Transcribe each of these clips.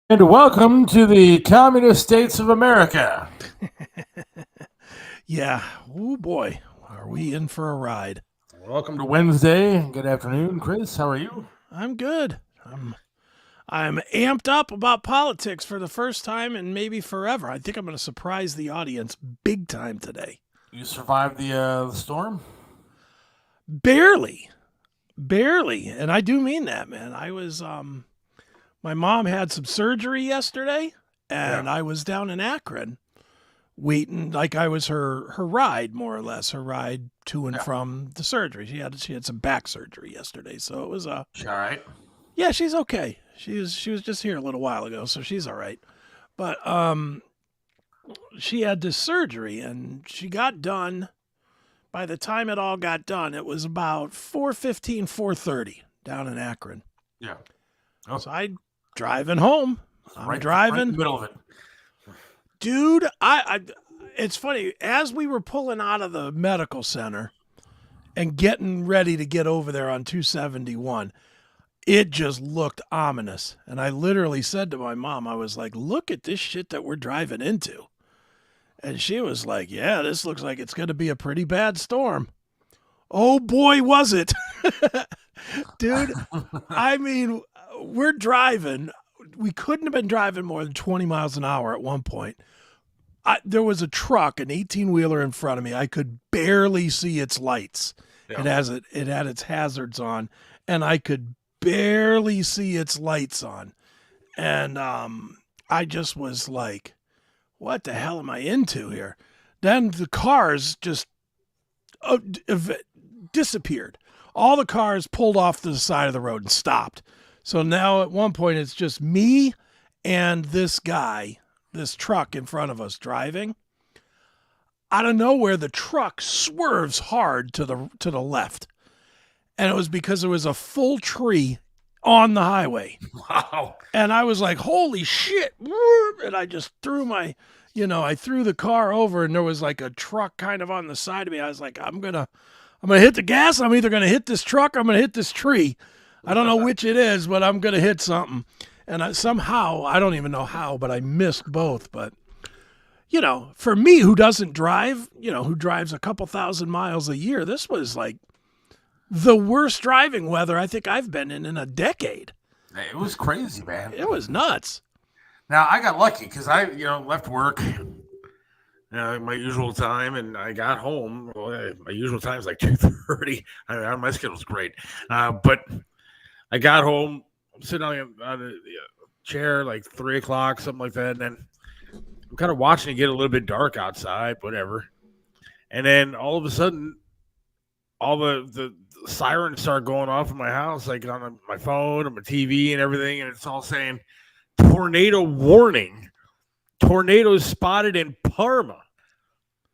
And welcome to the Communist States of America. Yeah. Oh boy, are we in for a ride? Welcome to Wednesday. Good afternoon, Chris. How are you? I'm good. I'm amped up about politics for the first time and maybe forever. I think I'm going to surprise the audience big time today. You survived the storm? Barely. Barely. And I do mean that, man. I was my mom had some surgery yesterday and I was down in Akron waiting like I was her ride more or less, her ride to and from the surgery. She had some back surgery yesterday, so it was She all right? yeah, she's okay. She was just here a little while ago, so she's all right. But she had this surgery and she got done. By the time it all got done, it was about 4:15, 4:30 down in Akron. Yeah. So I driving home. I'm driving. Right in the middle of it. Dude, I it's funny, as we were pulling out of the medical center and getting ready to get over there on 271, it just looked ominous. And I literally said to my mom, I was like, look at this shit that we're driving into. And she was like, yeah, this looks like it's going to be a pretty bad storm. Oh boy, was it. Dude, I mean, we're driving. We couldn't have been driving more than 20 miles an hour at one point. There was a truck, an 18-wheeler in front of me. I could barely see its lights. Yeah. It had its hazards on, and I could barely see its lights on. And I just was like, what the hell am I into here? Then the cars just disappeared. All the cars pulled off to the side of the road and stopped. So now at one point it's just me and this guy, this truck in front of us driving. Out of nowhere, the truck swerves hard to the left. And it was because there was a full tree on the highway. Wow. And I was like, holy shit. And I just threw I threw the car over and there was like a truck kind of on the side of me. I was like, I'm going to hit the gas. I'm either going to hit this truck or I'm going to hit this tree. I don't know which it is, but I'm going to hit something. And somehow, I don't even know how, but I missed both. But, for me who doesn't drive, who drives a couple thousand miles a year, this was like the worst driving weather I think I've been in a decade. It was crazy, man. It was nuts. Now, I got lucky because I, left work my usual time, and I got home. Well, my usual time is like 2:30. My schedule's great. But I got home, I'm sitting on a chair like 3 o'clock, something like that. And then I'm kind of watching it get a little bit dark outside, whatever. And then all of a sudden, all the sirens start going off in my house, like on my phone, on my TV and everything. And it's all saying tornado warning. Tornadoes spotted in Parma.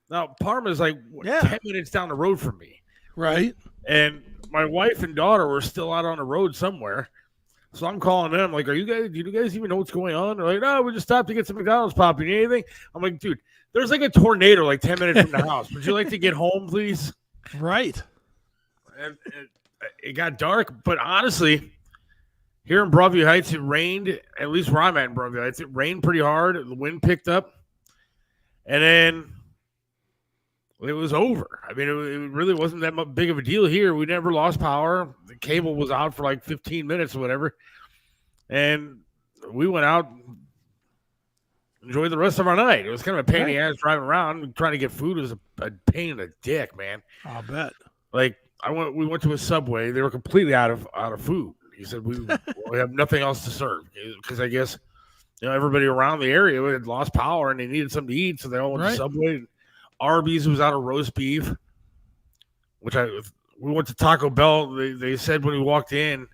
Now, Parma is like 10 minutes down the road from me. Right. And my wife and daughter were still out on the road somewhere. So I'm calling them, like, do you guys even know what's going on? They're like, no, we just stopped to get some McDonald's pop. You need anything? I'm like, dude, there's like a tornado like 10 minutes from the house. Would you like to get home, please? Right. And it got dark, but honestly, here in Broadview Heights, it rained, at least where I'm at in Broadview Heights, it rained pretty hard. The wind picked up. And then it was over. I mean, it really wasn't that big of a deal here. We never lost power. The cable was out for like 15 minutes or whatever. And we went out, enjoyed the rest of our night. It was kind of a pain in the ass driving around. Trying to get food was a pain in the dick, man. I'll bet. Like, we went to a Subway. They were completely out of food. He said, we have nothing else to serve. Because I guess, everybody around the area had lost power and they needed something to eat. So they all went to Subway. Arby's was out of roast beef, which we went to Taco Bell. They said when we walked in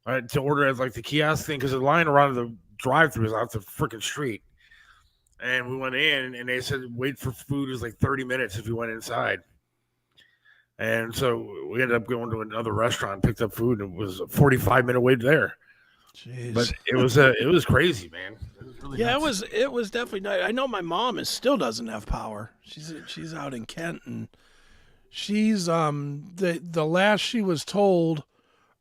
to order at like the kiosk thing, because the line around the drive-thru is out the freaking street. And we went in and they said wait for food is like 30 minutes if you went inside. And so we ended up going to another restaurant, picked up food, and it was a 45-minute wait there. Jeez. But it was crazy, man. It was really nuts. It was definitely nice. I know my mom still doesn't have power. She's out in Kent, and she's the last she was told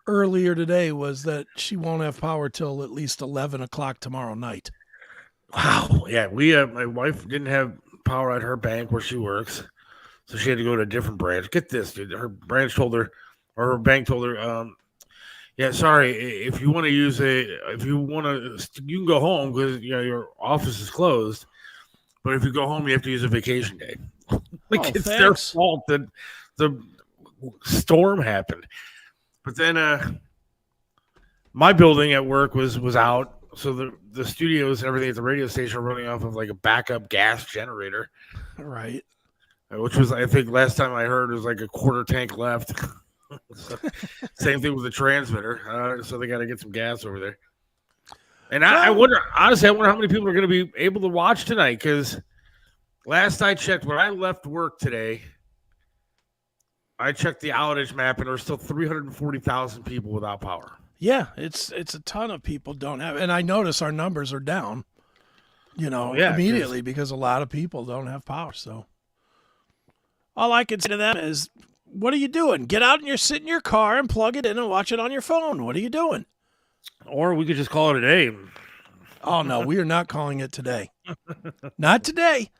earlier today was that she won't have power till at least 11 o'clock tomorrow night. Wow. Yeah, my wife didn't have power at her bank where she works, so she had to go to a different branch. Get this, dude. Her branch told her, or her bank told her, yeah, sorry. If you want to you can go home because your office is closed. But if you go home, you have to use a vacation day. It's their fault that the storm happened. But then my building at work was out, so the studios and everything at the radio station are running off of like a backup gas generator, right? Which was, I think, last time I heard, was like a quarter tank left. So, same thing with the transmitter. So they got to get some gas over there. And I wonder, honestly, how many people are going to be able to watch tonight. Because last I checked, when I left work today, I checked the outage map, and there were still 340,000 people without power. Yeah, it's a ton of people don't have, and I notice our numbers are down. Immediately because a lot of people don't have power. So all I can say to them is, what are you doing? Get out and sit in your car and plug it in and watch it on your phone. What are you doing? Or we could just call it a day. Oh, no, we are not calling it today. Not today.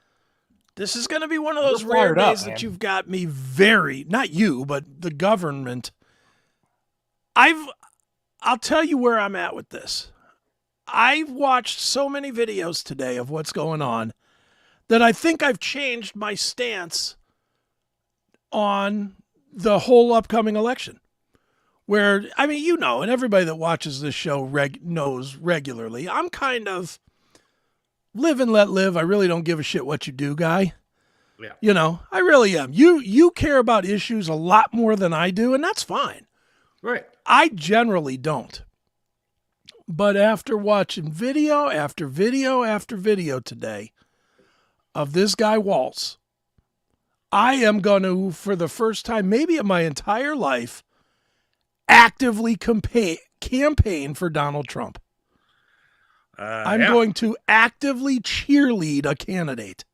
This is going to be one of those rare days that you've got me not you, but the government. I'll tell you where I'm at with this. I've watched so many videos today of what's going on that I think I've changed my stance on the whole upcoming election. Where, and everybody that watches this show knows regularly, I'm kind of live and let live. I really don't give a shit what you do, guy. Yeah. I really am. You care about issues a lot more than I do, and that's fine. Right. I generally don't. But after watching video after video after video today of this guy Walz, I am going to, for the first time maybe in my entire life, actively campaign for Donald Trump. I'm going to actively cheerlead a candidate.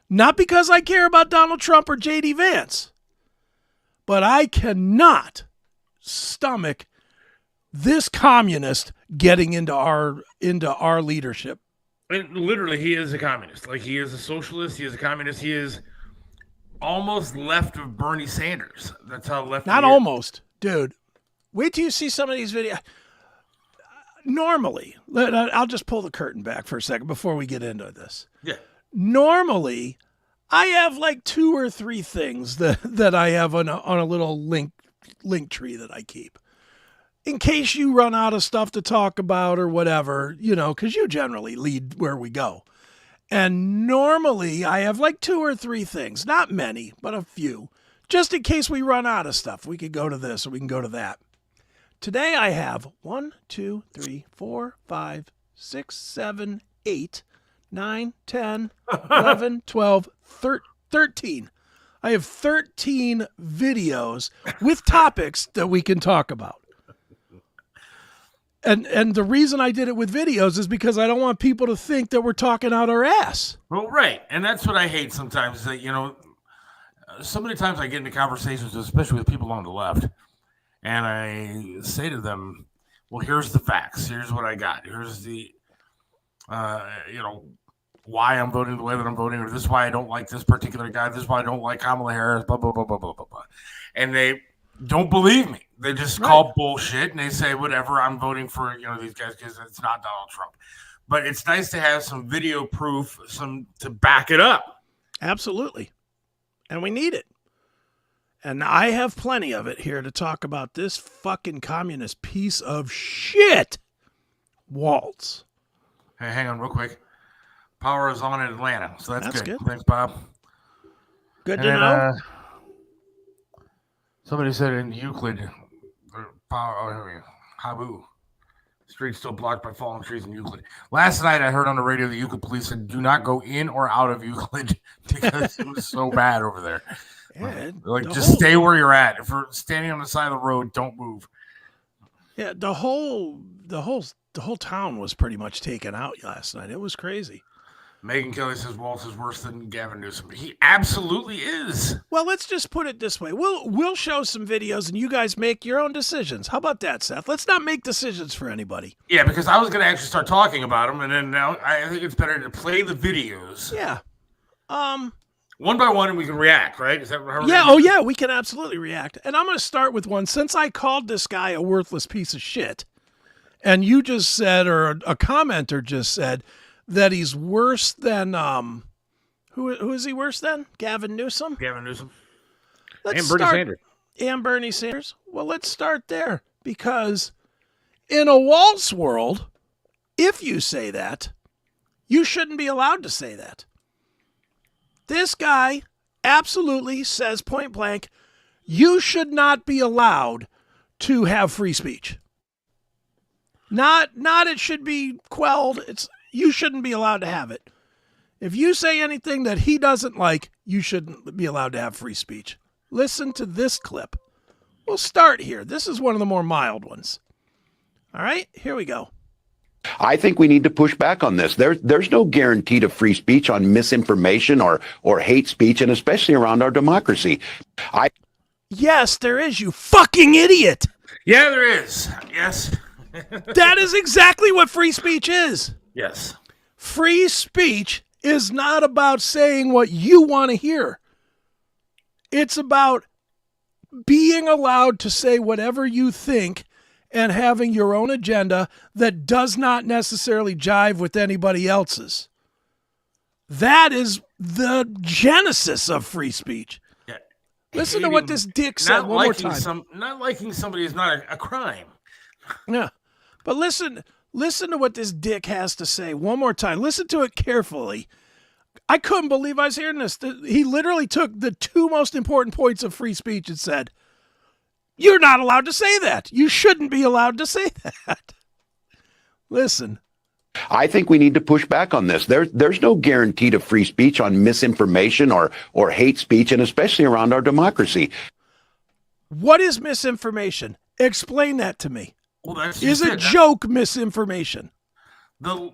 Not because I care about Donald Trump or J.D. Vance, but I cannot stomach this communist getting into our leadership. And literally, he is a communist. Like, he is a socialist. He is a communist. He is almost left of Bernie Sanders. That's how left. Not almost, dude. Wait till you see some of these videos. Normally, I'll just pull the curtain back for a second before we get into this. Yeah. Normally, I have like 2 or 3 things that I have on a little link tree that I keep. In case you run out of stuff to talk about or whatever, because you generally lead where we go. And normally I have like 2 or 3 things, not many, but a few, just in case we run out of stuff. We could go to this or we can go to that. Today I have 1, 2, 3, 4, 5, 6, 7, 8, 9, 10, 11, 12, 13. I have 13 videos with topics that we can talk about. And the reason I did it with videos is because I don't want people to think that we're talking out our ass. Well, right. And that's what I hate sometimes. Is that, so many times I get into conversations, especially with people on the left, and I say to them, well, here's the facts. Here's what I got. Here's the, why I'm voting the way that I'm voting, or this is why I don't like this particular guy. This is why I don't like Kamala Harris, blah, blah, blah, blah, blah, blah, blah. And they don't believe me. They just call bullshit, and they say, whatever, I'm voting for, these guys because it's not Donald Trump. But it's nice to have some video proof, to back it up. Absolutely. And we need it. And I have plenty of it here to talk about this fucking communist piece of shit, Walz. Hey, hang on real quick. Power is on in Atlanta, so that's good. Thanks, Bob. Good to know. Somebody said in Euclid, Habu, streets still blocked by fallen trees in Euclid. Last night I heard on the radio the Euclid police said, do not go in or out of Euclid because it was so bad over there. Yeah, stay where you're at. If you're standing on the side of the road, don't move. Yeah, the whole town was pretty much taken out last night. It was crazy. Megan Kelly says Walz is worse than Gavin Newsom. He absolutely is. Well, let's just put it this way. We'll show some videos and you guys make your own decisions. How about that, Seth? Let's not make decisions for anybody. Yeah, because I was going to actually start talking about them, and then now I think it's better to play the videos. Yeah. One by one, and we can react, right? Is that how yeah, we can absolutely react. And I'm going to start with one. Since I called this guy a worthless piece of shit, and you just said, or a commenter just said, that he's worse than who is he worse than? Gavin Newsom? Gavin Newsom. And Bernie Sanders. And Bernie Sanders. Well, let's start there, because in a Walz world, if you say that, you shouldn't be allowed to say that. This guy absolutely says point blank, you should not be allowed to have free speech. Not it should be quelled. You shouldn't be allowed to have it. If you say anything that he doesn't like, you shouldn't be allowed to have free speech. Listen to this clip. We'll start here. This is one of the more mild ones. All right, here we go. I think we need to push back on this. There's no guarantee to free speech on misinformation or hate speech, and especially around our democracy. Yes, there is, you fucking idiot. Yeah, there is. Yes. That is exactly what free speech is. Yes. Free speech is not about saying what you want to hear. It's about being allowed to say whatever you think and having your own agenda that does not necessarily jive with anybody else's. That is the genesis of free speech. Yeah. Listen to what this dick said one more time. Not liking somebody is not a crime. Yeah. But listen to what this dick has to say one more time. Listen to it carefully. I couldn't believe I was hearing this. He literally took the two most important points of free speech and said, you're not allowed to say that. You shouldn't be allowed to say that. Listen. I think we need to push back on this. There's no guarantee to free speech on misinformation or hate speech, and especially around our democracy. What is misinformation? Explain that to me. Well, that's is a joke misinformation? The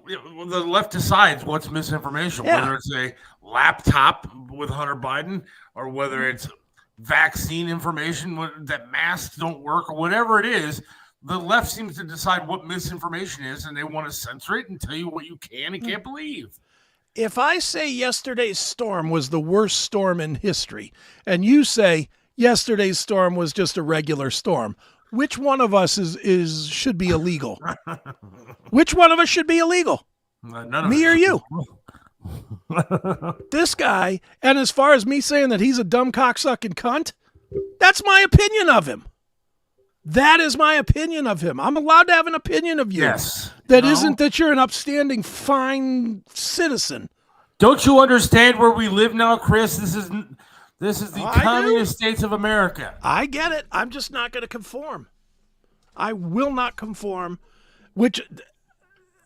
left decides what's misinformation, whether it's a laptop with Hunter Biden or whether it's vaccine information that masks don't work or whatever it is. The left seems to decide what misinformation is, and they want to censor it and tell you what you can and can't believe. If I say yesterday's storm was the worst storm in history, and you say yesterday's storm was just a regular storm, which one of us should be illegal? Which one of us should be illegal? Me or you? This guy, and as far as me saying that he's a dumb cocksucking cunt, that's my opinion of him. That is my opinion of him. I'm allowed to have an opinion of you. Yes. That isn't that you're an upstanding, fine citizen. Don't you understand where we live now, Chris? This is the communist states of America. I get it. I'm just not going to conform. I will not conform, which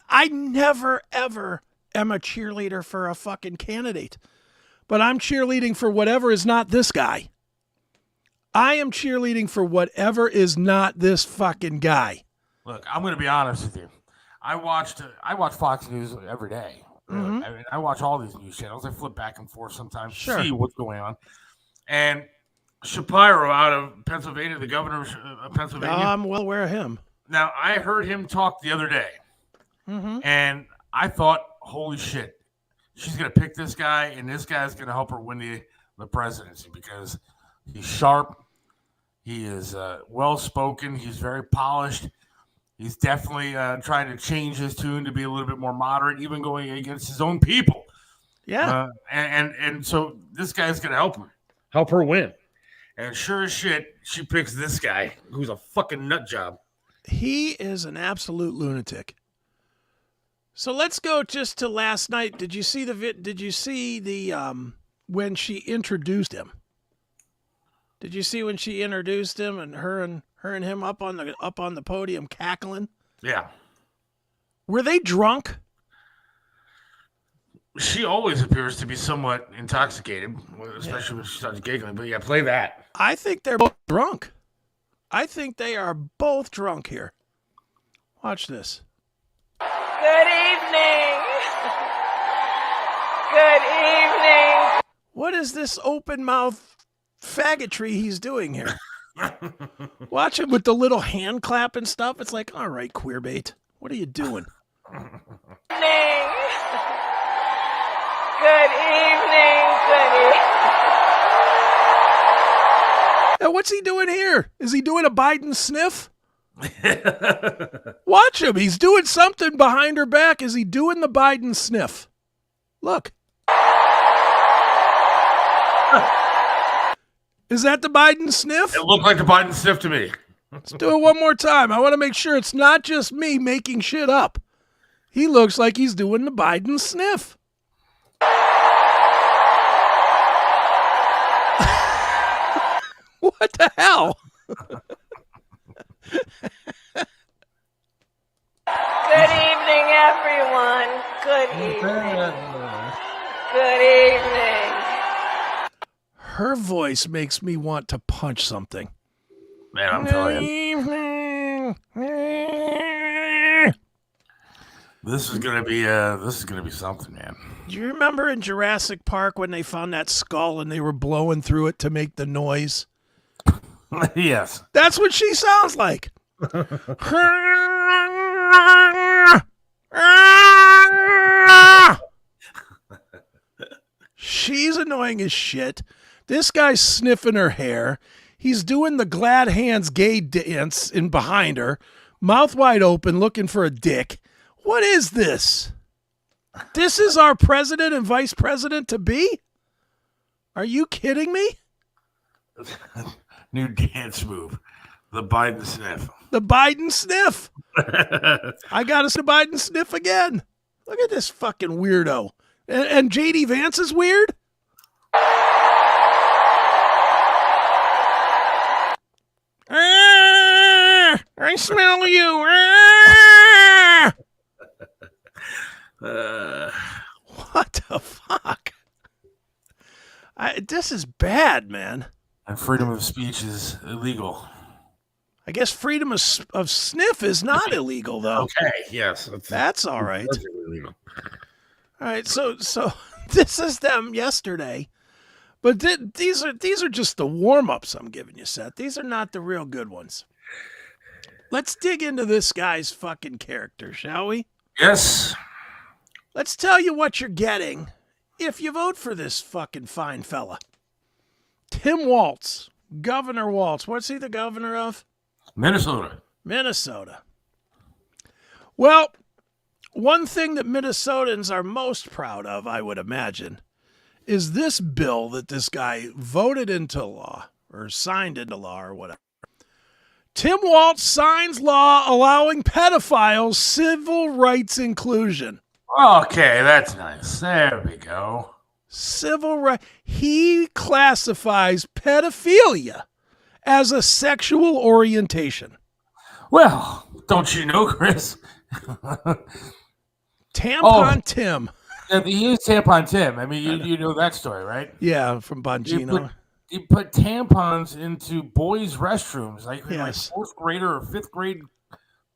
I never, ever am a cheerleader for a fucking candidate. But I'm cheerleading for whatever is not this guy. I am cheerleading for whatever is not this fucking guy. Look, I'm going to be honest with you. I watch Fox News every day. Mm-hmm. I mean, I watch all these news channels. I flip back and forth sometimes to see what's going on. And Shapiro out of Pennsylvania, the governor of Pennsylvania. I'm well aware of him. Now, I heard him talk the other day. Mm-hmm. And I thought, holy shit, she's going to pick this guy, and this guy's going to help her win the presidency because he's sharp. He is well-spoken. He's very polished. He's definitely trying to change his tune to be a little bit more moderate, even going against his own people. Yeah. And so this guy's going to help her win. And sure as shit, she picks this guy who's a fucking nut job. He is an absolute lunatic. So let's go just to last night. Did you see the when she introduced him? Did you see when she introduced him and her and him up on the podium cackling? Yeah. Were they drunk? She always appears to be somewhat intoxicated, especially when she starts giggling. But yeah, play that. I think they're both drunk. I think they are both drunk here. Watch this. Good evening. Good evening. What is this open mouth faggotry he's doing here? Watch him with the little hand clap and stuff. It's like, all right, queerbait, what are you doing? Evening. Good evening. Good evening. Now, what's he doing here? Is he doing a Biden sniff? Watch him. He's doing something behind her back. Is he doing the Biden sniff? Look. Is that the Biden sniff? It looked like the Biden sniff to me. Let's do it one more time. I want to make sure it's not just me making shit up. He looks like he's doing the Biden sniff. What the hell? Good evening, everyone. Good evening. Good evening. Her voice makes me want to punch something. Man, I'm telling you. This is gonna be something, man. Do you remember in Jurassic Park when they found that skull and they were blowing through it to make the noise? Yes. That's what she sounds like. She's annoying as shit. This guy's sniffing her hair. He's doing the glad hands gay dance in behind her, mouth wide open, looking for a dick. What is this? This is our president and vice president to be? Are you kidding me? New dance move. The Biden sniff. The Biden sniff. I got us the Biden sniff again. Look at this fucking weirdo. And J.D. Vance is weird? I smell you. What the fuck? This is bad, man. And freedom of speech is illegal. I guess freedom of sniff is not illegal, though. Okay, yes. That's all right. That's illegal. All right, so this is them yesterday. But these are just the warm-ups I'm giving you, Seth. These are not the real good ones. Let's dig into this guy's fucking character, shall we? Yes. Let's tell you what you're getting if you vote for this fucking fine fella. Tim Walz, Governor Walz. What's he the governor of? Minnesota. Minnesota. Well, one thing that Minnesotans are most proud of, I would imagine, is this bill that this guy voted into law or signed into law or whatever. Tim Walz signs law allowing pedophiles civil rights inclusion. Okay, that's nice. There we go. Civil rights. He classifies pedophilia as a sexual orientation. Well, don't you know, Chris? Tampon Tim. Yeah, he is Tampon Tim. I mean, you know that story, right? Yeah, from Bongino. He put tampons into boys' restrooms, like in like Yes. fourth grader or fifth grade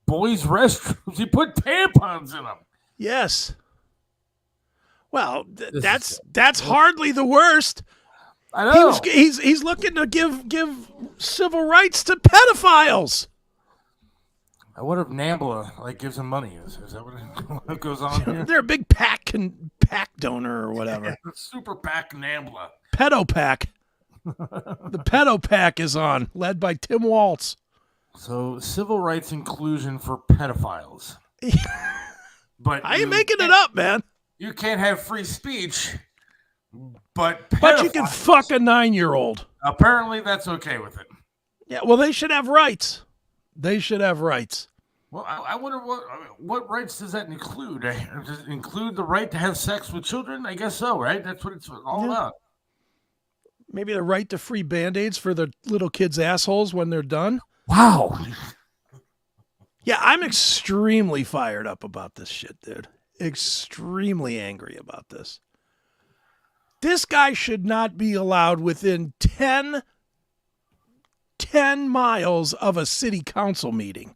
boys' restrooms. He put tampons in them. Yes. Well, that's hardly the worst. I know. He's looking to give civil rights to pedophiles. I wonder if NAMBLA gives him money. Is that what goes on here? They're a big PAC donor or whatever. Super PAC NAMBLA. Pedo PAC. The Pedo PAC is on, led by Tim Walz. So civil rights inclusion for pedophiles. But I ain't making it up, man. You can't have free speech, but you can fuck a 9-year-old. Apparently, that's okay with it. Yeah, well, they should have rights. They should have rights. Well, I wonder what rights does that include? Does it include the right to have sex with children? I guess so, right? That's what it's all about. Maybe the right to free Band-Aids for the little kids' assholes when they're done. Wow. Yeah, I'm extremely fired up about this shit, dude. Extremely angry about this. This guy should not be allowed within 10 miles of a city council meeting.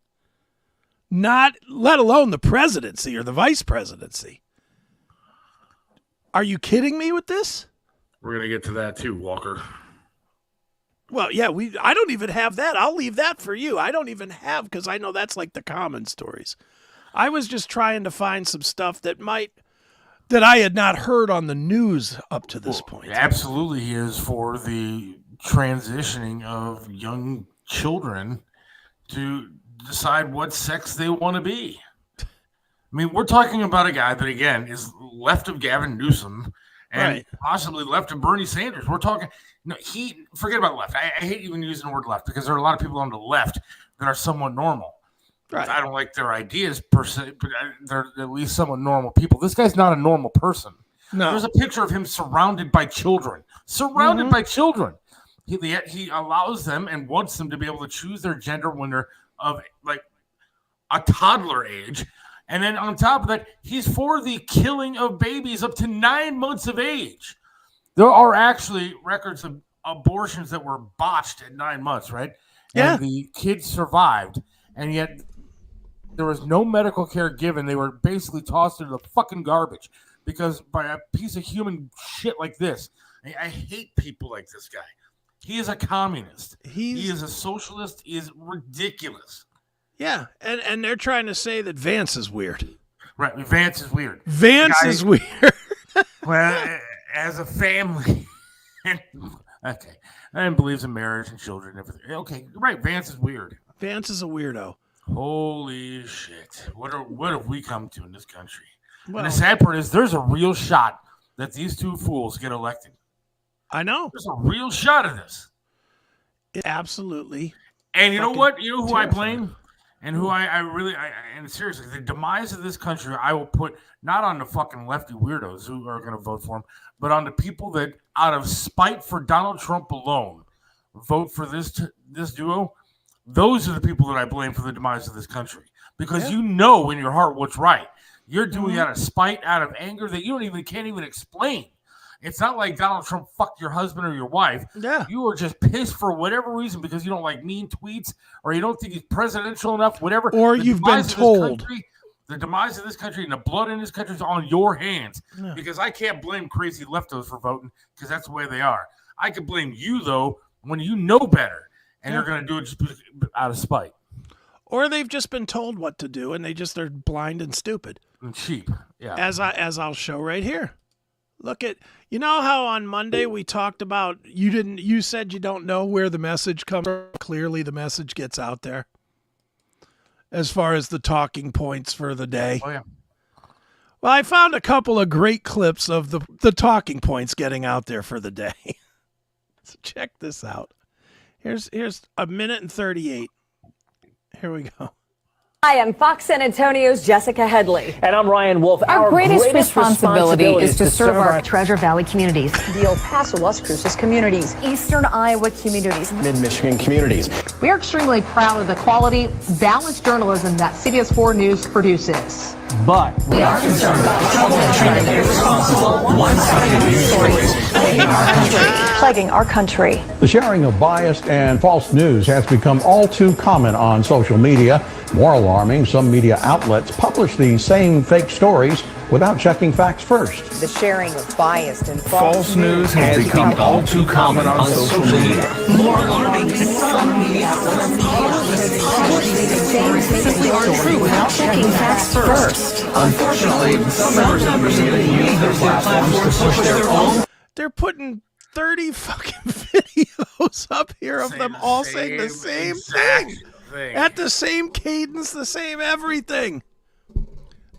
Not, let alone the presidency or the vice presidency. Are you kidding me with this? We're gonna get to that too, Walker. Well, yeah, I don't even have that. I'll leave that for you. I don't even have, because I know that's like the common stories. I was just trying to find some stuff that I had not heard on the news up to this point. Absolutely, he is for the transitioning of young children to decide what sex they want to be. I mean, we're talking about a guy that, again, is left of Gavin Newsom and possibly left of Bernie Sanders. We're talking, forget about left. I hate even using the word left because there are a lot of people on the left that are somewhat normal. Right. I don't like their ideas per se, but they're at least somewhat normal people. This guy's not a normal person. No. There's a picture of him surrounded by children. By children. He allows them and wants them to be able to choose their gender when they're of like a toddler age. And then on top of that, he's for the killing of babies up to 9 months of age. There are actually records of abortions that were botched at 9 months, right? Yeah. And the kids survived, and yet there was no medical care given. They were basically tossed into the fucking garbage because by a piece of human shit like this. I hate people like this guy. He is a communist. He is a socialist. He is ridiculous. Yeah, and they're trying to say that Vance is weird. Right, Vance is weird. Vance is weird. Well, as a family, okay, and believes in marriage and children and everything. Okay, right, Vance is weird. Vance is a weirdo. Holy shit! What have we come to in this country? Well, and the sad part is, there's a real shot that these two fools get elected. I know. There's a real shot of this. Absolutely. And you know what? You know who I blame? And who I really and seriously, the demise of this country, I will put not on the fucking lefty weirdos who are going to vote for him, but on the people that, out of spite for Donald Trump alone, vote for this duo. Those are the people that I blame for the demise of this country, because you know in your heart what's right. You're doing it out of spite, out of anger that you can't even explain. It's not like Donald Trump fucked your husband or your wife. Yeah. You are just pissed for whatever reason because you don't like mean tweets or you don't think he's presidential enough, whatever. Or you've been told. The demise of this country and the blood in this country is on your hands. Yeah. Because I can't blame crazy leftovers for voting because that's the way they are. I could blame you, though, when you know better and you're going to do it just out of spite. Or they've just been told what to do and they're blind and stupid. And cheap. Yeah. As I'll show right here. Look at, you know how on Monday we talked about you said you don't know where the message comes from. Clearly the message gets out there as far as the talking points for the day. Oh, yeah. Well, I found a couple of great clips of the talking points getting out there for the day. So check this out. Here's a minute and 38. Here we go. Hi, I'm Fox San Antonio's Jessica Headley. And I'm Ryan Wolf. Our greatest responsibility is to serve our Treasure Valley communities, The El Paso, Las Cruces communities, Eastern Iowa communities, Mid-Michigan communities. We are extremely proud of the quality, balanced journalism that CBS 4 News produces. But we are concerned about troubling and irresponsible, one-sided news stories plaguing our country. The sharing of biased and false news has become all too common on social media. More alarming, some media outlets publish these same fake stories without checking facts first. The sharing of biased and false news has become all too common on social media. More alarming, some media outlets publish these same fake stories without checking facts first. Unfortunately, some members of the media use their platforms to push their own. They're putting 30 fucking videos up here of them all saying the same thing. At the same cadence, the same everything.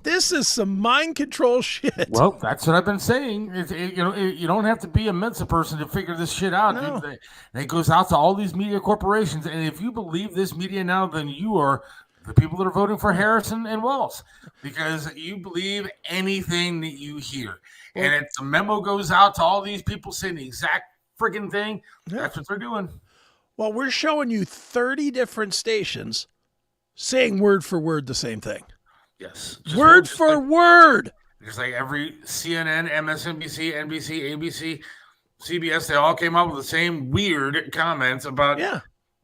This is some mind control shit. Well, that's what I've been saying. You don't have to be a Mensa person to figure this shit out. No. Dude. It goes out to all these media corporations, and if you believe this media now, then you are the people that are voting for Harrison and Walz, because you believe anything that you hear. And if the memo goes out to all these people saying the exact friggin' thing, that's what they're doing. Well, we're showing you 30 different stations saying word for word the same thing. Yes. Word for word. Just like every CNN, MSNBC, NBC, ABC, CBS, they all came up with the same weird comments about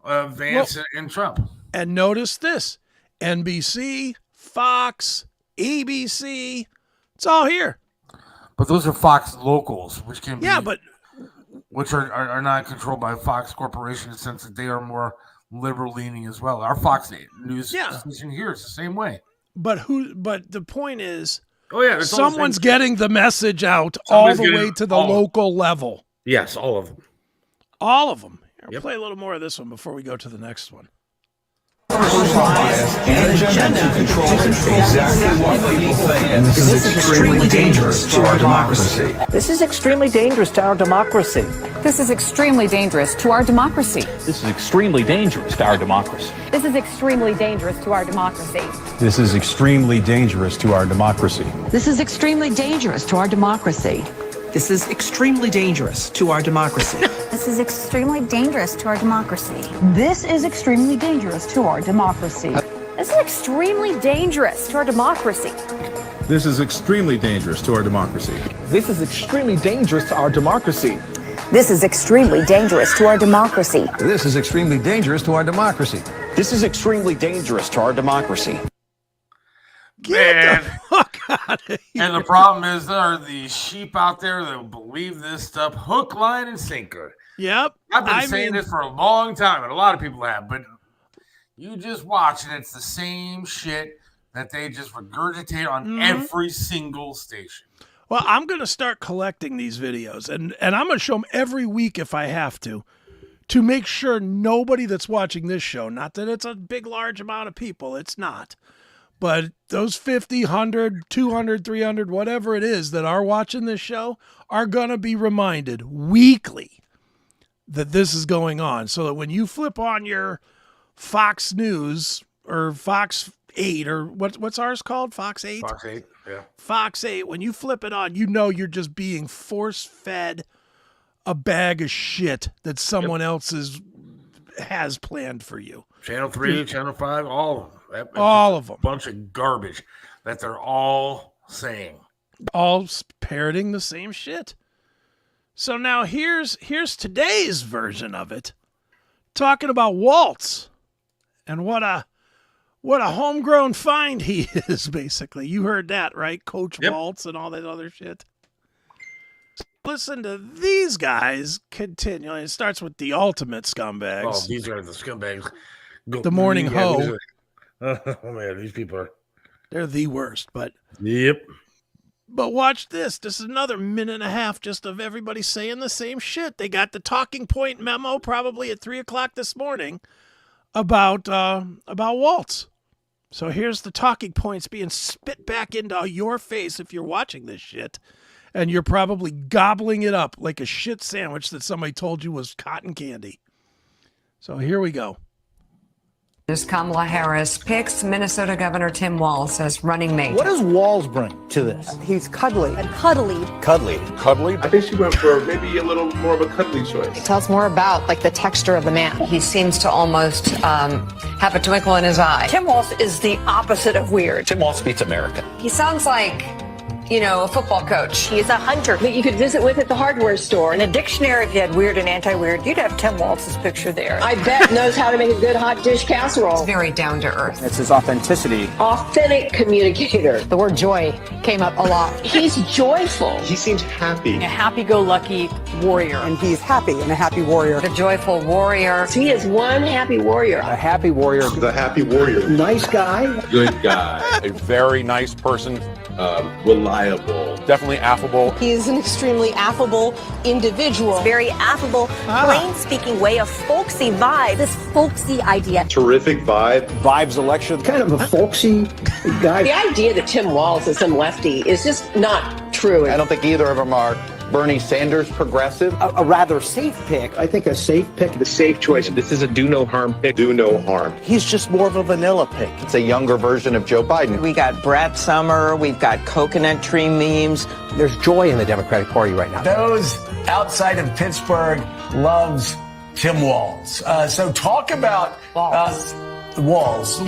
Vance and Trump. And notice this. NBC, Fox, ABC, it's all here. But those are Fox locals, which can Yeah, be, but which are not controlled by Fox Corporation in the sense that they are more liberal leaning as well. Our Fox News station here is the same way. But the point is, someone's getting the message out all the way to the local level. Yes, all of them. All of them. Here, I'll play a little more of this one before we go to the next one. Bias and agenda to control exactly what people think, and this is extremely dangerous to our democracy. This is extremely dangerous to our democracy. This is extremely dangerous to our democracy. This is extremely dangerous to our democracy. This is extremely dangerous to our democracy. This is extremely dangerous to our democracy. This is extremely dangerous to our democracy. This is extremely dangerous to our democracy. This is extremely dangerous to our democracy. This is extremely dangerous to our democracy. This is extremely dangerous to our democracy. This is extremely dangerous to our democracy. This is extremely dangerous to our democracy. This is extremely dangerous to our democracy. This is extremely dangerous to our democracy. This is extremely dangerous to our democracy. Get the fuck out of here. And the problem is there are these sheep out there that believe this stuff hook, line, and sinker. Yep. I've been saying this for a long time, and a lot of people have, but you just watch, and it's the same shit that they just regurgitate on every single station. Well, I'm going to start collecting these videos, and I'm going to show them every week if I have to make sure nobody that's watching this show, not that it's a big, large amount of people, it's not, but those 50, 100, 200, 300, whatever it is that are watching this show are going to be reminded weekly that this is going on, so that when you flip on your Fox News or Fox 8 or what's ours called? Fox 8? Fox 8, yeah. Fox 8, when you flip it on, you know you're just being force-fed a bag of shit that someone else has planned for you. Channel 3, Channel 5, all of them. All of them. A bunch of garbage that they're all saying. All parroting the same shit. So now here's today's version of it, talking about Walz and what a homegrown find he is, basically. You heard that, right? Coach Walz and all that other shit. Listen to these guys continually. It starts with the ultimate scumbags. Oh, these are the scumbags. The morning hoe. Oh, man, these people are... They're the worst, but... Yep. But watch this. This is another minute and a half just of everybody saying the same shit. They got the talking point memo probably at 3 o'clock this morning about Walz. So here's the talking points being spit back into your face if you're watching this shit. And you're probably gobbling it up like a shit sandwich that somebody told you was cotton candy. So here we go. Kamala Harris picks Minnesota Governor Tim Walz as running mate. What does Walz bring to this? He's cuddly. Cuddly. Cuddly. Cuddly? I think she went for maybe a little more of a cuddly choice. Tell us more about the texture of the man. He seems to almost have a twinkle in his eye. Tim Walz is the opposite of weird. Tim Walz speaks American. He sounds like, a football coach. He's a hunter that you could visit with at the hardware store. In a dictionary, if you had weird and anti-weird, you'd have Tim Walz's picture there. I bet knows how to make a good hot dish casserole. He's very down to earth. It's his authenticity. Authentic communicator. The word joy came up a lot. He's joyful. He seems happy. A happy-go-lucky warrior. And he's happy and a happy warrior. The joyful warrior. He is one happy warrior. A happy warrior. The happy warrior. Nice guy. Good guy. A very nice person. Reliable. Definitely affable. He is an extremely affable individual. Very affable, plain-speaking way, a folksy vibe. This folksy idea. Terrific vibe. Vibes election. Kind of a folksy guy. The idea that Tim Walz is some lefty is just not true. I don't think either of them are Bernie Sanders progressive. A rather safe pick. I think a safe pick. The safe choice. This is a do no harm pick. Do no harm. He's just more of a vanilla pick. It's a younger version of Joe Biden. We got Brad Summer. We've got coconut tree memes. There's joy in the Democratic Party right now. Those outside of Pittsburgh loves Tim Walz. So talk about Walz.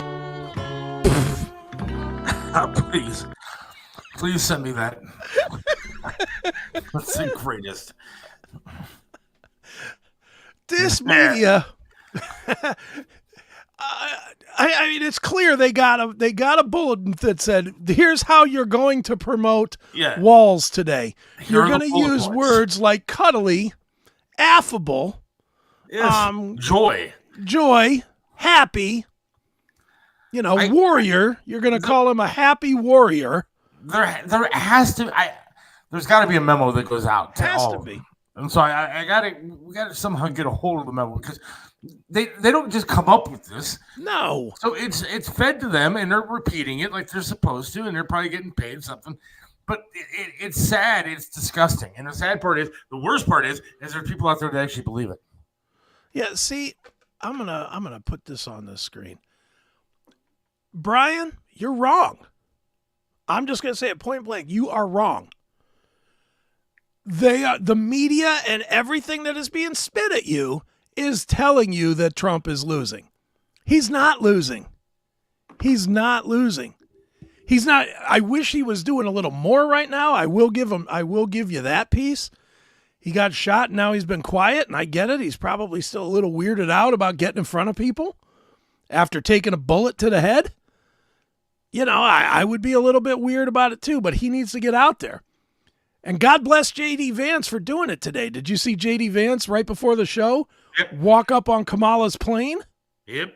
Please send me that. That's the greatest. This media, I mean, it's clear they got a bulletin that said, "Here's how you're going to promote Walz today. You're going to use words like cuddly, affable, joy, happy. Warrior. You're going to call him a happy warrior. There has to. There's got to be a memo that goes out. Has to be. And so we gotta somehow get a hold of the memo because they don't just come up with this. No. So it's fed to them and they're repeating it like they're supposed to, and they're probably getting paid something. But it's sad. It's disgusting. And the worst part is there's people out there that actually believe it. Yeah. See, I'm gonna put this on the screen. Brian, you're wrong. I'm just gonna say it point blank. You are wrong. The media and everything that is being spit at you is telling you that Trump is losing. He's not losing. He's not losing. He's not. I wish he was doing a little more right now. I will give you that piece. He got shot and now he's been quiet, and I get it. He's probably still a little weirded out about getting in front of people after taking a bullet to the head. I would be a little bit weird about it too, but he needs to get out there. And God bless J.D. Vance for doing it today. Did you see J.D. Vance right before the show walk up on Kamala's plane? Yep.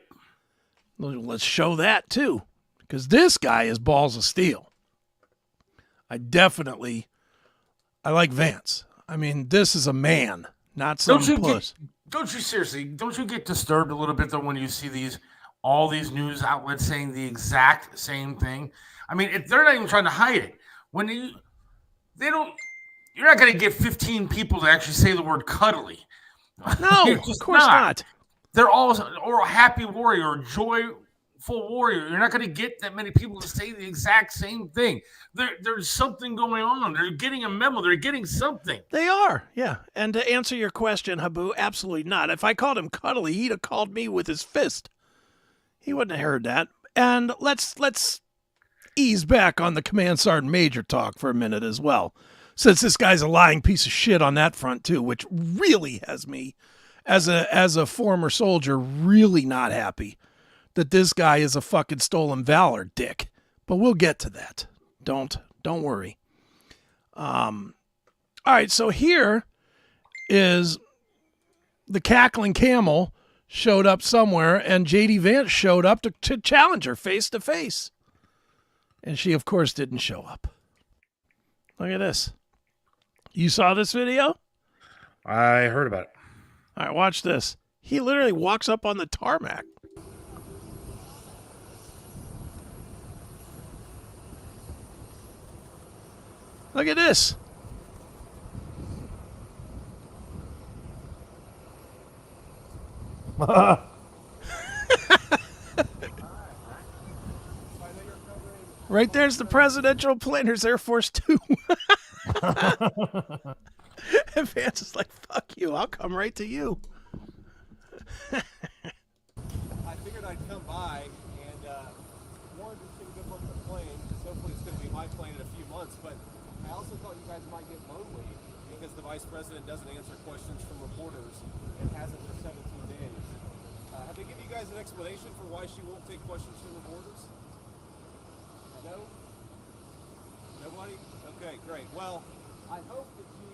Let's show that too, because this guy is balls of steel. I like Vance. I mean, this is a man, not some puss. Don't you get disturbed a little bit though when you see all these news outlets saying the exact same thing? I mean, they're not even trying to hide it. You're not going to get 15 people to actually say the word cuddly. No, of course not. They're all or a happy warrior or joyful warrior. You're not going to get that many people to say the exact same thing. There's something going on. They're getting a memo. They're getting something. They are, yeah. And to answer your question, Habu, absolutely not. If I called him cuddly, he'd have called me with his fist. He wouldn't have heard that. And let's ease back on the Command Sergeant Major talk for a minute as well, since this guy's a lying piece of shit on that front too, which really has me as a former soldier really not happy that this guy is a fucking stolen valor dick. But we'll get to that. Don't worry. All right, so here is the cackling camel showed up somewhere, and J.D. Vance showed up to challenge her face to face. And she, of course, didn't show up. Look at this. You saw this video? I heard about it. All right, watch this. He literally walks up on the tarmac. Look at this. Right there's the presidential plane. There's Air Force Two. And Vance is like, fuck you. I'll come right to you. I figured I'd come by and wanted to see a good look at the plane, because hopefully it's going to be my plane in a few months. But I also thought you guys might get lonely because the vice president doesn't answer questions from reporters and hasn't for 17 days. Have they given you guys an explanation for why she won't take questions from reporters? No? Nobody? Okay, great. Well, I hope that she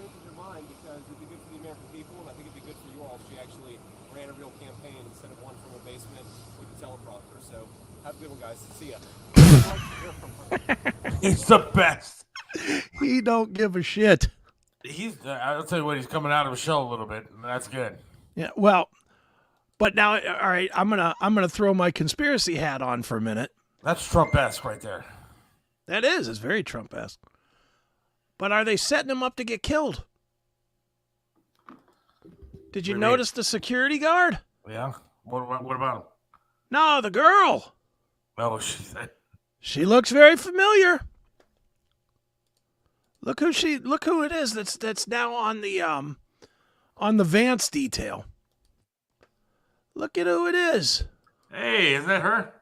changes your mind, because it'd be good for the American people, and I think it'd be good for you all if she actually ran a real campaign instead of one from a basement with a teleprompter. So have a good one, guys. See ya. He's the best. He don't give a shit. I'll tell you what, he's coming out of a shell a little bit, and that's good. Yeah, well, but now, all right, I'm gonna throw my conspiracy hat on for a minute. That's Trump-esque right there. That is. It's very Trump-esque. But are they setting him up to get killed? Did you notice the security guard? Yeah. What about him? No, the girl. Oh, she looks very familiar. Look who it is that's now on the Vance detail. Look at who it is. Hey, is that her?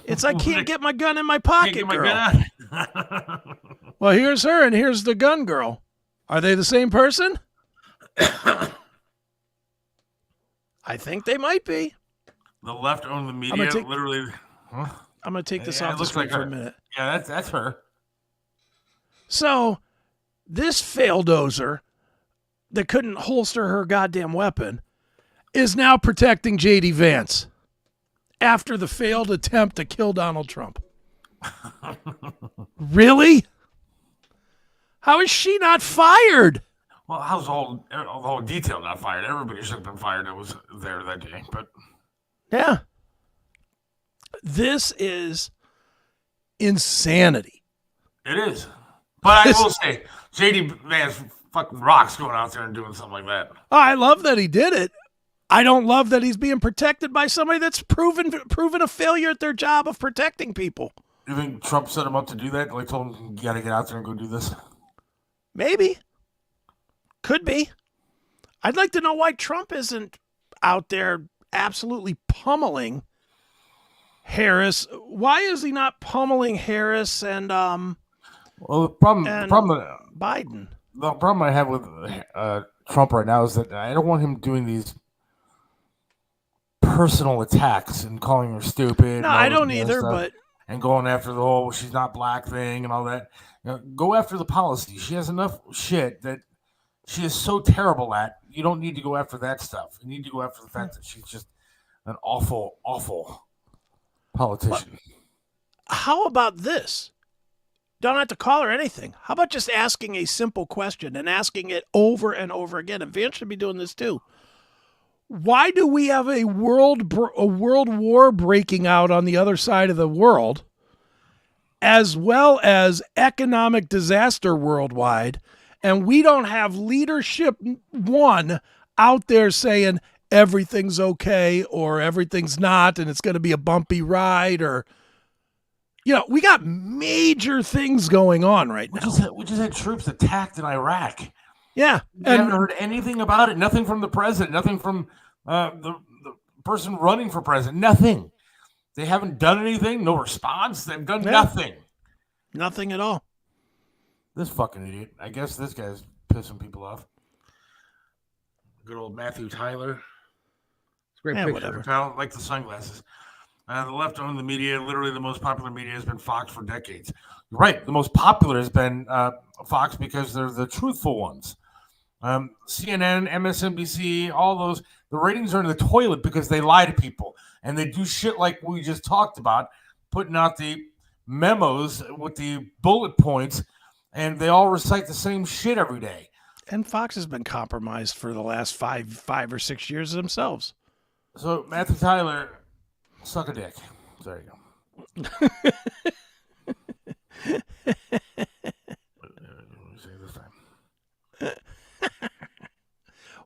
It's I can't get my gun in my pocket, girl. Well, here's her and here's the gun girl. Are they the same person? I think they might be. The left owned the media, literally. Huh? I'm going to take this off the screen for a minute. Yeah, that's her. So, this faildozer that couldn't holster her goddamn weapon is now protecting J.D. Vance after the failed attempt to kill Donald Trump. Really? How is she not fired? Well, how's the whole detail not fired? Everybody should have been fired that was there that day. But yeah. This is insanity. It is. But I will say, J.D. Vance fucking rocks going out there and doing something like that. Oh, I love that he did it. I don't love that he's being protected by somebody that's proven a failure at their job of protecting people. You think Trump set him up to do that? Like told him, you got to get out there and go do this? Maybe. Could be. I'd like to know why Trump isn't out there absolutely pummeling Harris. Why is he not pummeling Harris and well, the problem Biden? The problem I have with Trump right now is that I don't want him doing these personal attacks and calling her stupid. No, I don't either, but and going after the whole she's not black thing and all that. You know, go after the policy. She has enough shit that she is so terrible at. You don't need to go after that stuff. You need to go after the fact that she's just an awful, awful politician. How about this? Don't have to call her anything. How about just asking a simple question and asking it over and over again? And Vance should be doing this too. Why do we have a world war breaking out on the other side of the world, as well as economic disaster worldwide, and we don't have leadership one out there saying everything's okay or everything's not and it's going to be a bumpy ride? Or, you know, we got major things going on right now. We just had troops attacked in Iraq. Yeah. I haven't heard anything about it. Nothing from the president. Nothing from the person running for president. Nothing. They haven't done anything. No response. They've done nothing. Nothing at all. This fucking idiot. I guess this guy's pissing people off. Good old Matthew Tyler. It's a great picture. Whatever. I like the sunglasses. The left owned the media. Literally, the most popular media has been Fox for decades. You're right. The most popular has been Fox because they're the truthful ones. CNN, MSNBC, all those, the ratings are in the toilet because they lie to people. And they do shit like we just talked about, putting out the memos with the bullet points, and they all recite the same shit every day. And Fox has been compromised for the last five or 6 years themselves. So, Matthew Tyler, suck a dick. There you go.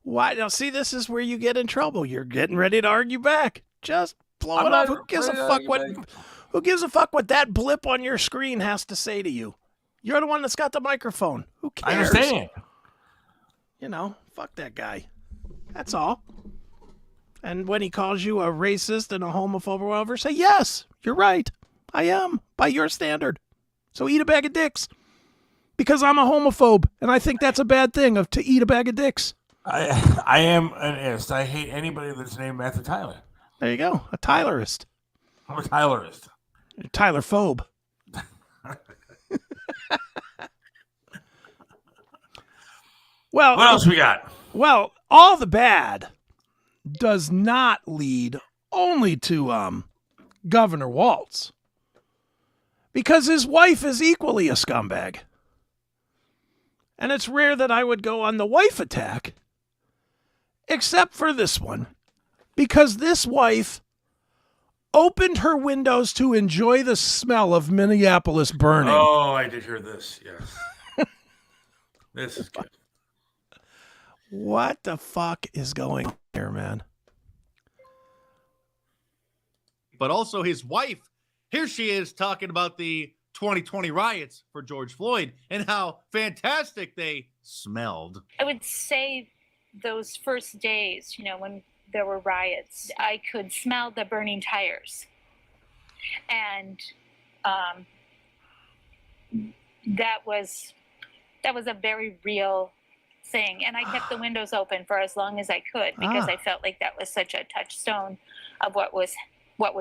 Why? Now, see, this is where you get in trouble. You're getting ready to argue back. Just blow it off. Who gives a fuck who gives a fuck what that blip on your screen has to say to you? You're the one that's got the microphone. Who cares? I understand. You know, fuck that guy. That's all. And when he calls you a racist and a homophobe or whatever, say, yes, you're right. I am, by your standard. So eat a bag of dicks. Because I'm a homophobe, and I think that's a bad thing to eat a bag of dicks. I am an ist. I hate anybody that's named Matthew Tyler. There you go. A Tylerist. I'm a Tylerist. You're Tyler-phobe. Well, what else we got? Well, all the bad does not lead only to Governor Walz, because his wife is equally a scumbag. And it's rare that I would go on the wife attack, except for this one, because this wife opened her windows to enjoy the smell of Minneapolis burning. Oh, I did hear this, yes. This is good. What the fuck is going on here, man? But also his wife, here she is talking about the 2020 riots for George Floyd and how fantastic they smelled. I would say those first days, when there were riots, I could smell the burning tires. And that was a very real thing, and I kept the windows open for as long as I could because I felt like that was such a touchstone of what was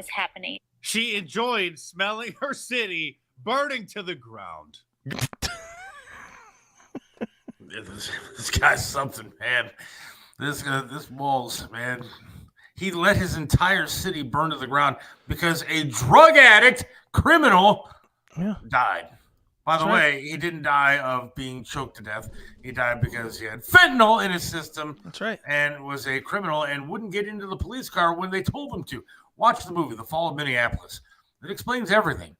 happening. She enjoyed smelling her city burning to the ground. This guy's something, man. This Walz, man. He let his entire city burn to the ground because a drug addict criminal died. By the way, he didn't die of being choked to death. He died because he had fentanyl in his system. That's right. And was a criminal and wouldn't get into the police car when they told him to. Watch the movie, The Fall of Minneapolis. It explains everything.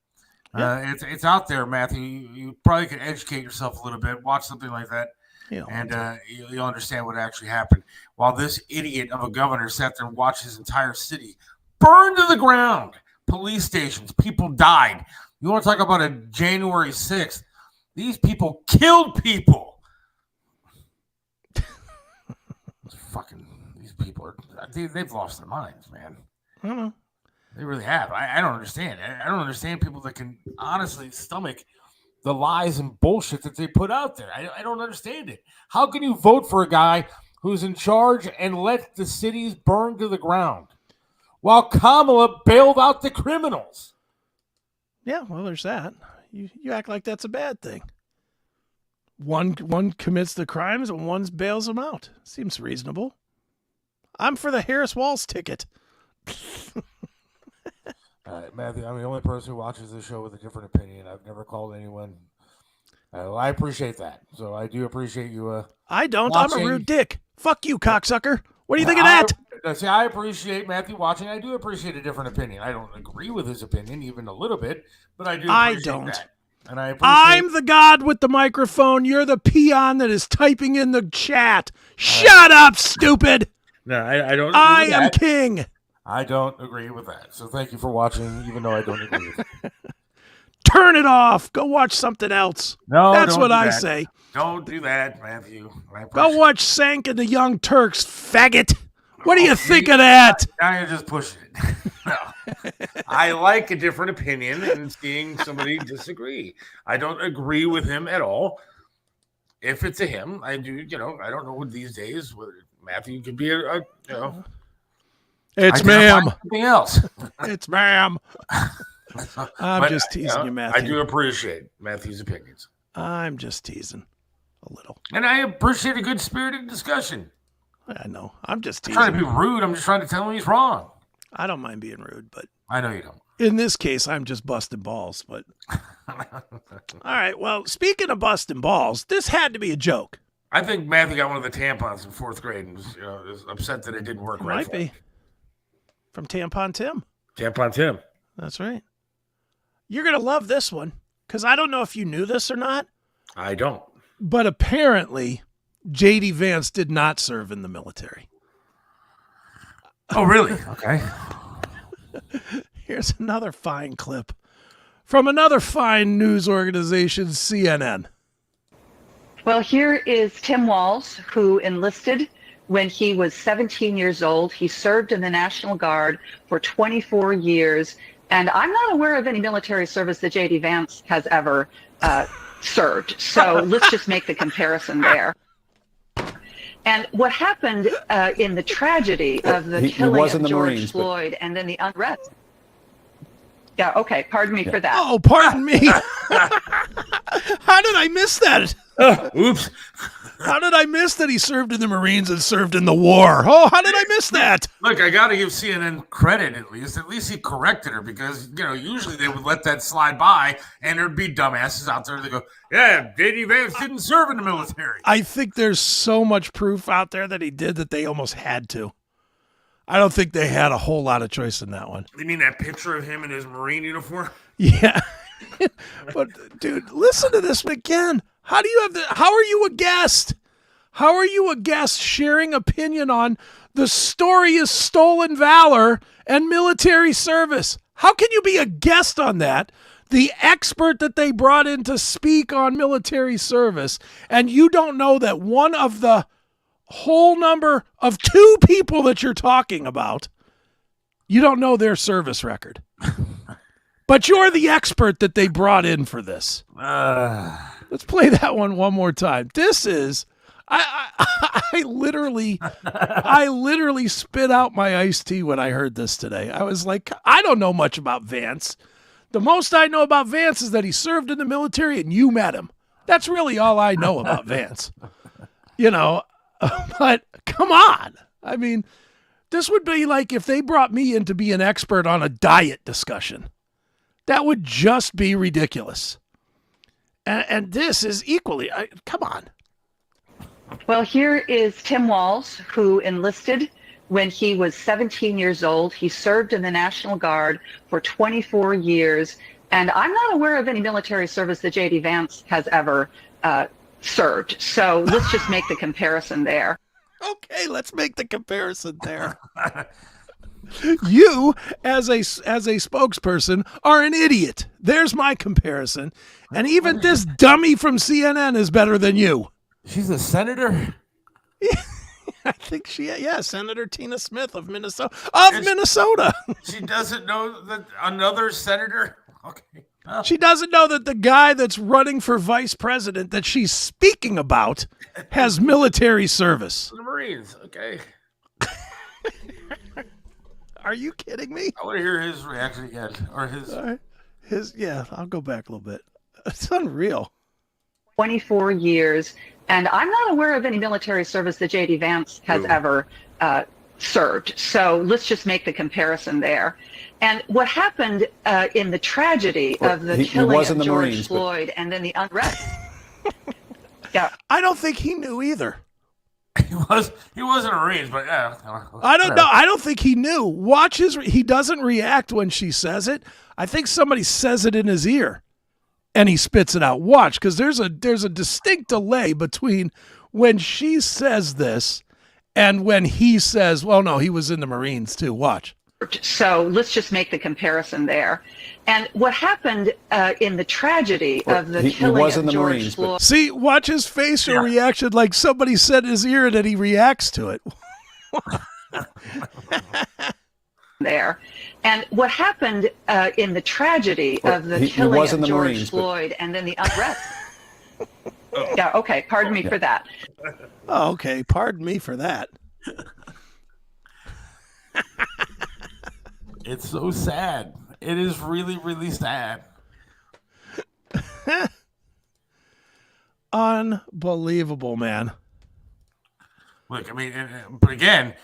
Yeah. It's out there, Matthew. You probably can educate yourself a little bit. Watch something like that. And you'll understand what actually happened. While this idiot of a governor sat there and watched his entire city burn to the ground. Police stations, people died. You want to talk about a January 6th? These people killed people. These people they've lost their minds, man. I don't know. They really have. I don't understand. I don't understand people that can honestly stomach the lies and bullshit that they put out there. I don't understand it. How can you vote for a guy who's in charge and let the cities burn to the ground while Kamala bailed out the criminals? Yeah, well, there's that. You act like that's a bad thing. One commits the crimes and one bails them out. Seems reasonable. I'm for the Harris Walz ticket. Matthew, I'm the only person who watches this show with a different opinion. I've never called anyone. I appreciate that. So I do appreciate you. I don't. Watching. I'm a rude dick. Fuck you, cocksucker. What do you think of that? See, I appreciate Matthew watching. I do appreciate a different opinion. I don't agree with his opinion even a little bit, but I do appreciate that. And I'm the god with the microphone. You're the peon that is typing in the chat. Shut up, stupid. No, I don't. I am king. I don't agree with that. So thank you for watching, even though I don't agree with it. Turn it off. Go watch something else. No, that's what I say. Don't do that, Matthew. Go watch Sank and the Young Turks, faggot. What do you think of that? Now you're just pushing it. No. I like a different opinion and seeing somebody disagree. I don't agree with him at all. If it's a him, I do. I don't know what these days. Matthew could be a It's ma'am. Something else. It's ma'am. I'm just teasing you, Matthew. I do appreciate Matthew's opinions. I'm just teasing a little. And I appreciate a good spirited discussion. I know. I'm just teasing. I'm trying to be rude. I'm just trying to tell him he's wrong. I don't mind being rude, but I know you don't. In this case, I'm just busting balls. But all right. Well, speaking of busting balls, this had to be a joke. I think Matthew got one of the tampons in 4th grade and was upset that it didn't work right. Might be. From Tampon Tim. Tampon Tim. That's right. You're going to love this one because I don't know if you knew this or not. I don't. But apparently, J.D. Vance did not serve in the military. Oh, really? Okay. Here's another fine clip from another fine news organization, CNN. Well, here is Tim Walz, who enlisted when he was 17 years old. He served in the National Guard for 24 years. And I'm not aware of any military service that J.D. Vance has ever served. So let's just make the comparison there. And what happened in the tragedy of the killing of George Floyd and then the unrest. Yeah, okay. Pardon me for that. Oh, pardon me. How did I miss that? Oops. How did I miss that he served in the Marines and served in the war? Oh, how did I miss that? Look, I got to give CNN credit at least. At least he corrected her because, usually they would let that slide by and there'd be dumbasses out there that go, yeah, J.D. Vance didn't serve in the military. I think there's so much proof out there that he did that they almost had to. I don't think they had a whole lot of choice in that one. You mean that picture of him in his Marine uniform? Yeah. But, dude, listen to this again. How are you a guest? How are you a guest sharing opinion on the story is stolen valor and military service? How can you be a guest on that? The expert that they brought in to speak on military service, and you don't know that one of the whole number of 2 people that you're talking about, you don't know their service record. But you're the expert that they brought in for this. Let's play that one more time. This is, I literally spit out my iced tea when I heard this today. I was like, I don't know much about Vance. The most I know about Vance is that he served in the military and you met him. That's really all I know about Vance. But come on. I mean, this would be like if they brought me in to be an expert on a diet discussion. That would just be ridiculous. And this is equally, come on. Well, here is Tim Walz, who enlisted when he was 17 years old. He served in the National Guard for 24 years. And I'm not aware of any military service that J.D. Vance has ever served. So let's just make the comparison there. Okay, let's make the comparison there. You, as a spokesperson, are an idiot. There's my comparison. And even this dummy from CNN is better than you. She's a senator? I think Senator Tina Smith of Minnesota. She doesn't know that another senator? Okay. She doesn't know that the guy that's running for vice president that she's speaking about has military service. The Marines, okay. Are you kidding me? I want to hear his reaction again. Or his... I'll go back a little bit. It's unreal. 24 years. And I'm not aware of any military service that J.D. Vance has ever served. So let's just make the comparison there. And what happened in the tragedy of the killing of George Floyd and then the unrest. Yeah, I don't think he knew either. He wasn't a Marine, but yeah. I don't know. I don't think he knew. Watch he doesn't react when she says it. I think somebody says it in his ear and he spits it out. Watch, because there's a distinct delay between when she says this and when he says, well, no, he was in the Marines too. Watch. So let's just make the comparison there. And what happened in the tragedy of the killing of George Floyd. See, watch his facial reaction like somebody said in his ear and he reacts to it. There. And what happened in the tragedy of the killing of George Floyd and then the unrest. Yeah, okay. Pardon me for that. Oh, okay. Pardon me for that. It's so sad. It is really, really sad. Unbelievable, man. Look, I mean, but again,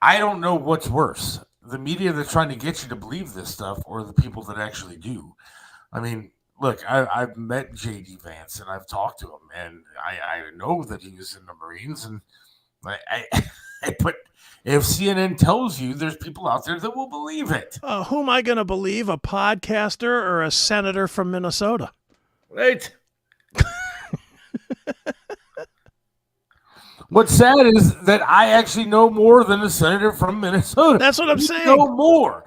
I don't know what's worse. The media that's trying to get you to believe this stuff or the people that actually do. I mean, look, I've met J.D. Vance and I've talked to him and I know that he was in the Marines and but if CNN tells you, there's people out there that will believe it. Who am I going to believe, a podcaster or a senator from Minnesota? Right. What's sad is that I actually know more than a senator from Minnesota. That's what I'm saying. Know more.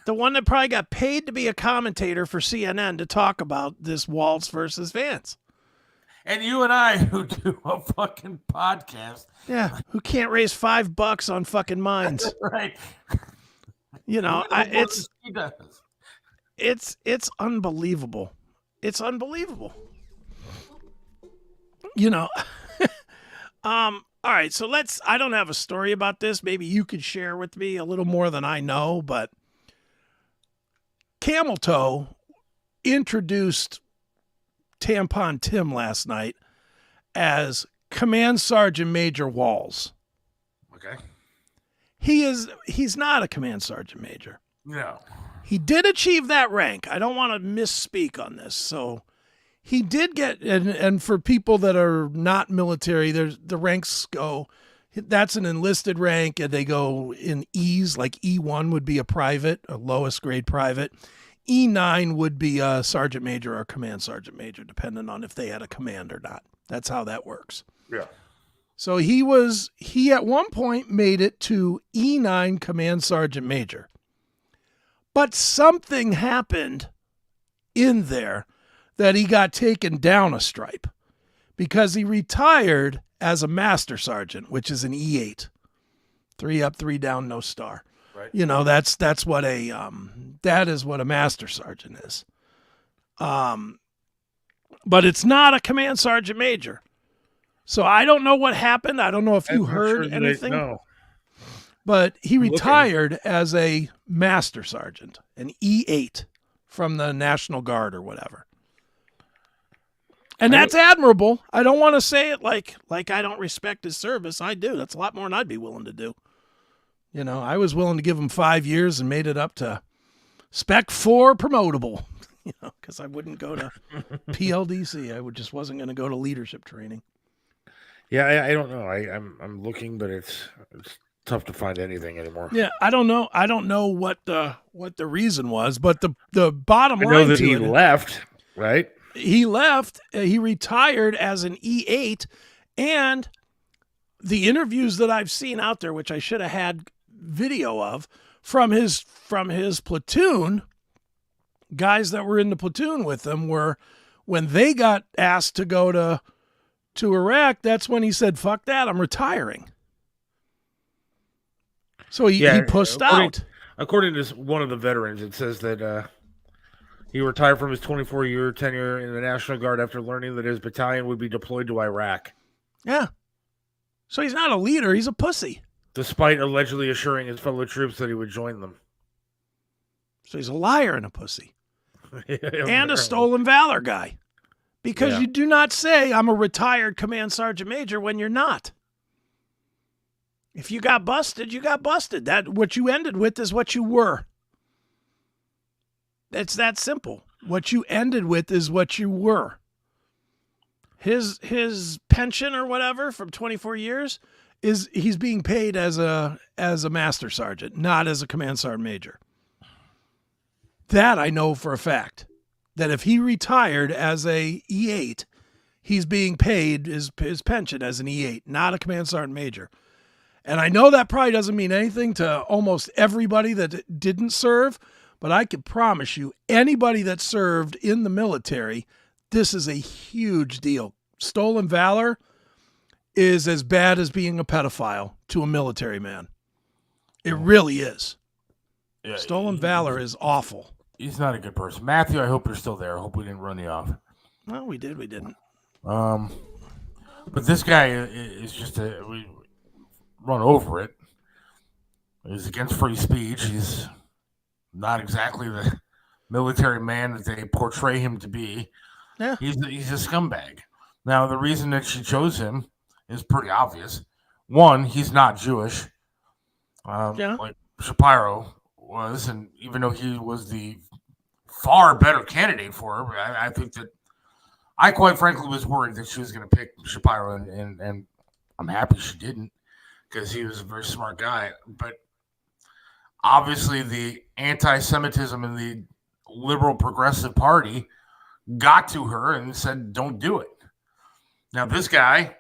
The one that probably got paid to be a commentator for CNN to talk about this Walz versus Vance. And you and I, who do a fucking podcast. Yeah, who can't raise $5 on fucking Minds. Right. You know, it's unbelievable. It's unbelievable. You know, all right, so I don't have a story about this. Maybe you could share with me a little more than I know, but Camel Toe introduced Tampon Tim last night as Command Sergeant Major Walz. Okay. He's not a Command Sergeant Major. No. He did achieve that rank. I don't want to misspeak on this. So he did get, and for people that are not military, the ranks go, that's an enlisted rank, and they go in E's, like E1 would be a private, a lowest grade private. E9 would be a sergeant major or command sergeant major, depending on if they had a command or not. That's how that works. Yeah. So he at one point made it to E9 command sergeant major. But something happened in there that he got taken down a stripe because he retired as a master sergeant, which is an E8. 3 up, 3 down, no star. Right. You know, that is what a master sergeant is. But it's not a command sergeant major. So I don't know what happened. I don't know if you heard anything. No. But he retired as a master sergeant, an E8 from the National Guard or whatever. And that's admirable. I don't want to say it like I don't respect his service. I do. That's a lot more than I'd be willing to do. You know, I was willing to give him 5 years and made it up to Spec 4 promotable, you know, because I wouldn't go to PLDC. I just wasn't going to go to leadership training. Yeah, I don't know. I'm looking, but it's tough to find anything anymore. Yeah, I don't know. I don't know what the reason was, but the bottom line I know that to he it, left, right? He left. He retired as an E8, and the interviews that I've seen out there, which I should have had video of from his platoon, guys that were in the platoon with him, were when they got asked to go to Iraq. That's when he said, "Fuck that, I'm retiring." So he pushed out. According to one of the veterans, it says that he retired from his 24-year tenure in the National Guard after learning that his battalion would be deployed to Iraq. Yeah. So he's not a leader. He's a pussy. Despite allegedly assuring his fellow troops that he would join them. So he's a liar and a pussy. And a stolen valor guy. Because you do not say, "I'm a retired command sergeant major," when you're not. If you got busted, you got busted. That what you ended with is what you were. It's that simple. What you ended with is what you were. His pension or whatever from 24 years is he's being paid as a master sergeant, not as a command sergeant major. That I know for a fact. That if he retired as a E8, he's being paid his pension as an E8, not a command sergeant major. And I know that probably doesn't mean anything to almost everybody that didn't serve, but I can promise you, anybody that served in the military, this is a huge deal. Stolen valor is as bad as being a pedophile to a military man. It really is. Yeah, Stolen valor is awful. He's not a good person. Matthew, I hope you're still there. I hope we didn't run you off. Well, we did. We didn't. But this guy is just we run over it. He's against free speech. He's not exactly the military man that they portray him to be. Yeah. He's a scumbag. Now, the reason that she chose him is pretty obvious. One, he's not Jewish. Like Shapiro was, and even though he was the far better candidate for her, I think that I quite frankly was worried that she was going to pick Shapiro, and I'm happy she didn't because he was a very smart guy. But obviously the anti-Semitism in the liberal progressive party got to her and said, "Don't do it." Now, this guy,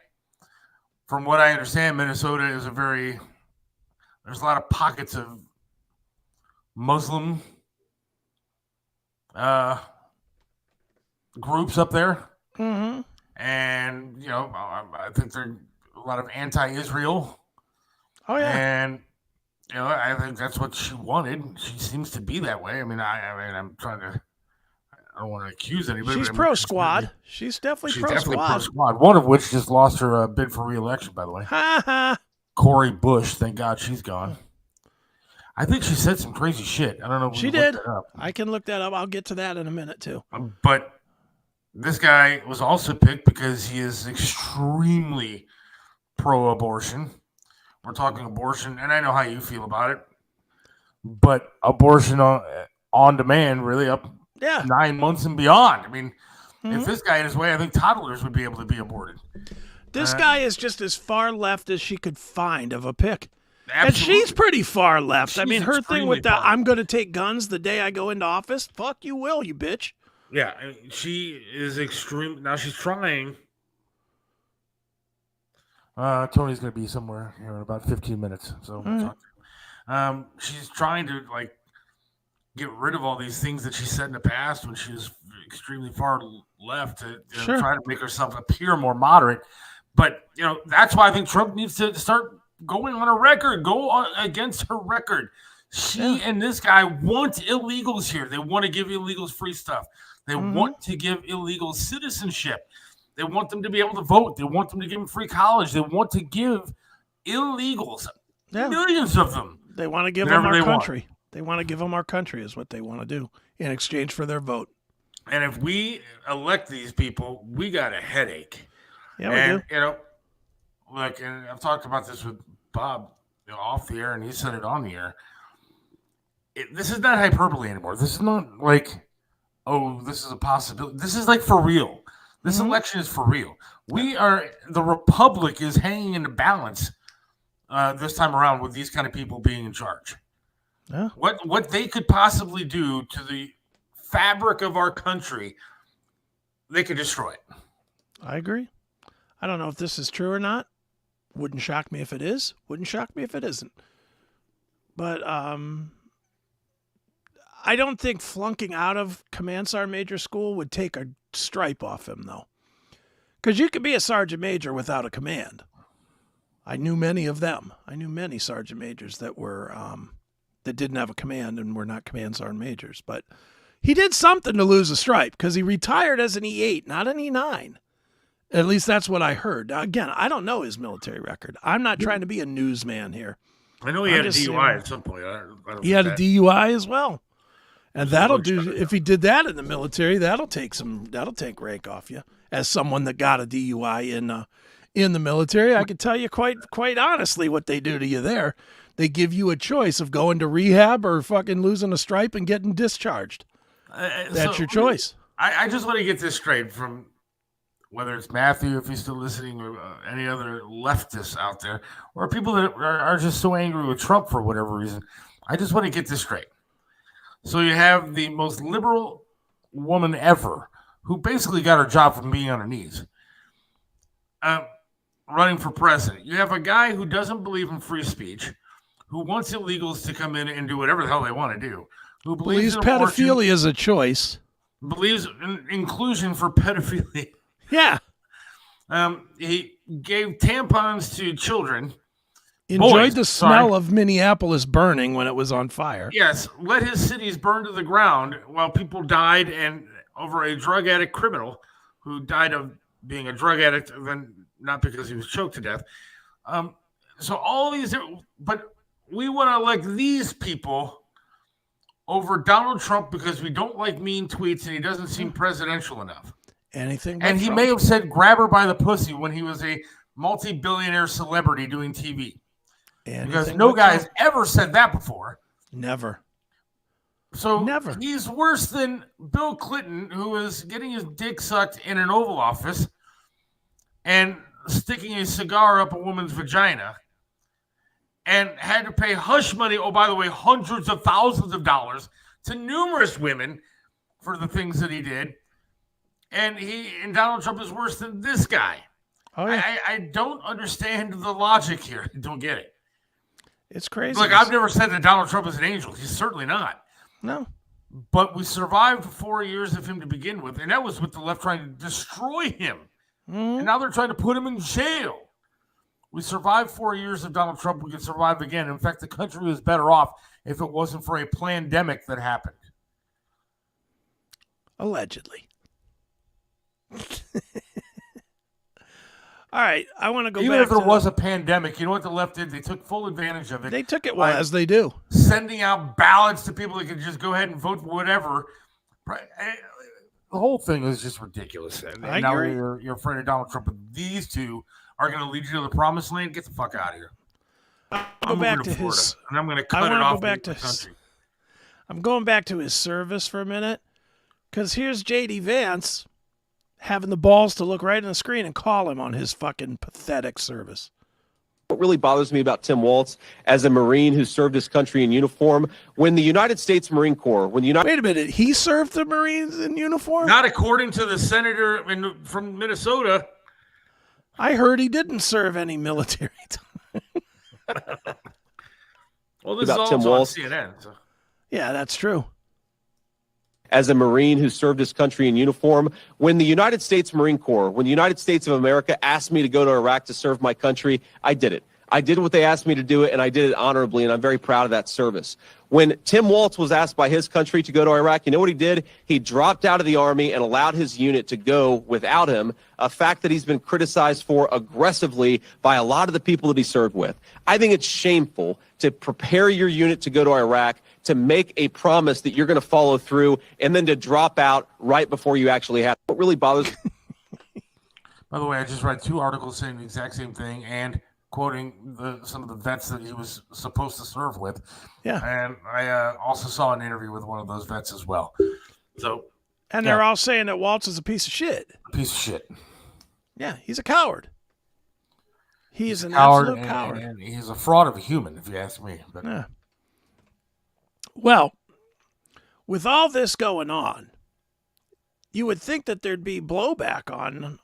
from what I understand, Minnesota is there's a lot of pockets of Muslim groups up there. Mm-hmm. And, I think there's a lot of anti-Israel. Oh, yeah. And, I think that's what she wanted. She seems to be that way. I mean, I'm trying to, I don't want to accuse anybody. She's pro-squad. She's definitely pro-squad. One of which just lost her bid for re-election, by the way. Ha ha. Corey Bush. Thank God she's gone. I think she said some crazy shit. I don't know if she did. I can look that up. I'll get to that in a minute, too. But this guy was also picked because he is extremely pro-abortion. We're talking abortion, and I know how you feel about it. But abortion on demand, really up 9 months and beyond. I mean, if this guy had his way, I think toddlers would be able to be aborted. This guy is just as far left as she could find of a pick. Absolutely. And she's pretty far left. I mean, her thing with extremely I'm going to take guns the day I go into office. Fuck you will, you bitch. Yeah, I mean, she is extreme. Now she's trying. Tony's going to be somewhere here in about 15 minutes. So we'll talk to him. She's trying to get rid of all these things that she said in the past when she was extremely far left to try to make herself appear more moderate. But, that's why I think Trump needs to start going on a record, against her record. She and this guy want illegals here. They want to give illegals free stuff. They want to give illegals citizenship. They want them to be able to vote. They want them to give them free college. They want to give illegals, millions of them. They want to give them our country. They want to give them our country is what they want to do in exchange for their vote. And if we elect these people, we got a headache. Yeah, we do. You know, look, and I've talked about this with Bob off the air, and he said it on the air. This is not hyperbole anymore. This is not like, oh, this is a possibility. This is like for real. This election is for real. The Republic is hanging in the balance this time around with these kind of people being in charge. Yeah. What they could possibly do to the fabric of our country, they could destroy it. I agree. I don't know if this is true or not. Wouldn't shock me if it is. Wouldn't shock me if it isn't. But I don't think flunking out of Command Sergeant Major school would take a stripe off him, though. Because you could be a Sergeant Major without a command. I knew many of them. I knew many Sergeant Majors that were that didn't have a command and were not Command Sergeant Majors. But he did something to lose a stripe because he retired as an E8, not an E9. At least that's what I heard. Now, again, I don't know his military record. I'm not trying to be a newsman here. I know he had a DUI at some point. He had a DUI as well. And that'll do, if he did that in the military, that'll take rank off you. As someone that got a DUI in the military, I can tell you quite honestly what they do to you there. They give you a choice of going to rehab or fucking losing a stripe and getting discharged. That's your choice. I just want to get this straight from whether it's Matthew, if he's still listening, or any other leftists out there, or people that are just so angry with Trump for whatever reason. I just want to get this straight. So you have the most liberal woman ever, who basically got her job from being on her knees, running for president. You have a guy who doesn't believe in free speech, who wants illegals to come in and do whatever the hell they want to do, who believes pedophilia is a choice, believes in inclusion for pedophilia. Yeah. He gave tampons to children. Enjoyed the smell of Minneapolis burning when it was on fire. Yes, let his cities burn to the ground while people died and over a drug addict criminal who died of being a drug addict, then not because he was choked to death. So all these, but we want to elect these people over Donald Trump because we don't like mean tweets and he doesn't seem presidential enough. Anything but And he Trump. may have said grab her by the pussy when he was a multi-billionaire celebrity doing TV. Because no guy has ever said that before. Never. So Never. He's worse than Bill Clinton, who is getting his dick sucked in an Oval Office and sticking a cigar up a woman's vagina and had to pay hush money, oh, by the way, hundreds of thousands of dollars to numerous women for the things that he did. And Donald Trump is worse than this guy. Oh, yeah. I don't understand the logic here. I don't get it. It's crazy. Look, I've never said that Donald Trump is an angel. He's certainly not. No. But we survived 4 years of him to begin with, and that was with the left trying to destroy him. And now they're trying to put him in jail. We survived 4 years of Donald Trump. We could survive again. In fact, the country was better off if it wasn't for a pandemic that happened. Allegedly. All right, I want to go back. Even if there was a pandemic, you know what the left did? They took full advantage of it. They took it well, as they do. Sending out ballots to people that could just go ahead and vote for whatever. The whole thing is just ridiculous. And I now agree. you're afraid of Donald Trump. But these two are going to lead you to the promised land. Get the fuck out of here. Go back to his. And I'm going to cut it off. I'm going back to his service for a minute, because here's J.D. Vance having the balls to look right in the screen and call him on his fucking pathetic service. What really bothers me about Tim Walz, as a Marine who served his country in uniform, when the United States Marine Corps, Wait a minute, he served the Marines in uniform? Not according to the senator from Minnesota. I heard he didn't serve any military time. Well, this About is Tim also on Walz. CNN. So. Yeah, that's true. As a Marine who served his country in uniform, when the United States Marine Corps, when the United States of America asked me to go to Iraq to serve my country, I did it. I did what they asked me to do it, and I did it honorably, and I'm very proud of that service. When Tim Walz was asked by his country to go to Iraq, you know what he did? He dropped out of the Army and allowed his unit to go without him, a fact that he's been criticized for aggressively by a lot of the people that he served with. I think it's shameful to prepare your unit to go to Iraq, to make a promise that you're going to follow through, and then to drop out right before you actually have. What really bothers me. By the way, I just read 2 articles saying the exact same thing and quoting some of the vets that he was supposed to serve with. Yeah. And I also saw an interview with one of those vets as well. So, and they're all saying that Walz is a piece of shit. A piece of shit. Yeah, he's a coward. He's an coward, absolute coward. And he's a fraud of a human, if you ask me. But yeah. Well, with all this going on, you would think that there'd be blowback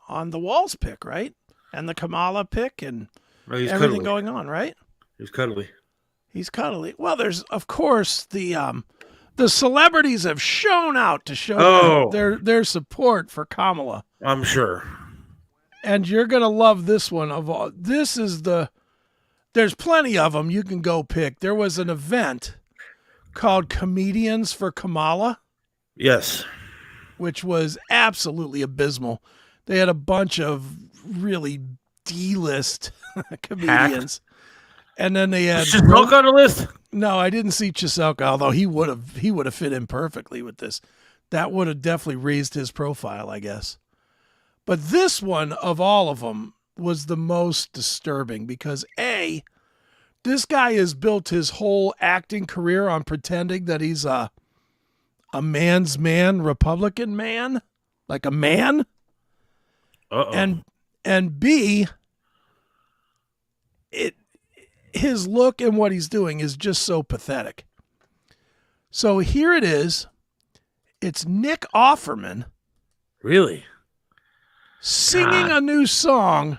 on the Walz pick, right? And the Kamala pick and everything cuddly. going on, right? He's cuddly. He's cuddly. Well, there's, of course, the celebrities have shown out to show their support for Kamala. I'm sure. And you're going to love this one. There's plenty of them you can go pick. There was an event called Comedians for Kamala. Yes. Which was absolutely abysmal. They had a bunch of really D-list comedians. And then they had Chiselka on the list? No, I didn't see Chiselka, although he would have fit in perfectly with this. That would have definitely raised his profile, I guess. But this one of all of them was the most disturbing because A, this guy has built his whole acting career on pretending that he's a man's man, Republican man, like a man. Uh-oh. And B, his look and what he's doing is just so pathetic. So here it is. It's Nick Offerman. Really? Singing a new song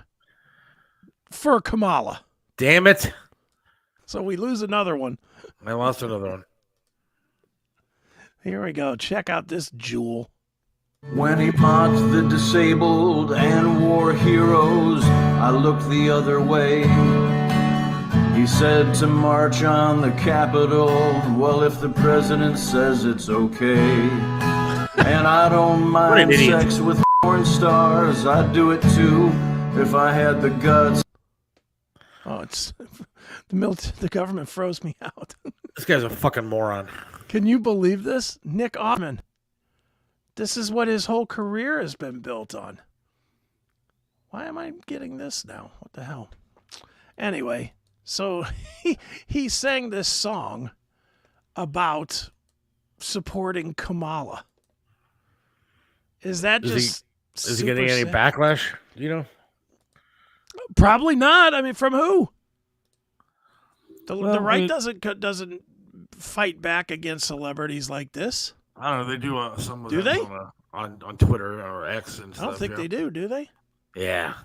for Kamala. Damn it. So we lose another one. I lost another one. Here we go. Check out this jewel. When he mocked the disabled and war heroes, I looked the other way. He said to march on the Capitol, well, if the president says it's okay. And I don't mind sex with porn stars, I'd do it too if I had the guts. Oh, it's the government froze me out. This guy's a fucking moron. Can you believe this? Nick Offerman. This is what his whole career has been built on. Why am I getting this now? What the hell? Anyway, so he sang this song about supporting Kamala. Is that Is he getting any backlash? Do you know? Probably not. I mean, from who? The right doesn't fight back against celebrities like this. I don't know. They do some of do them they? On Twitter or X and stuff. I don't think they do. Do they? Yeah.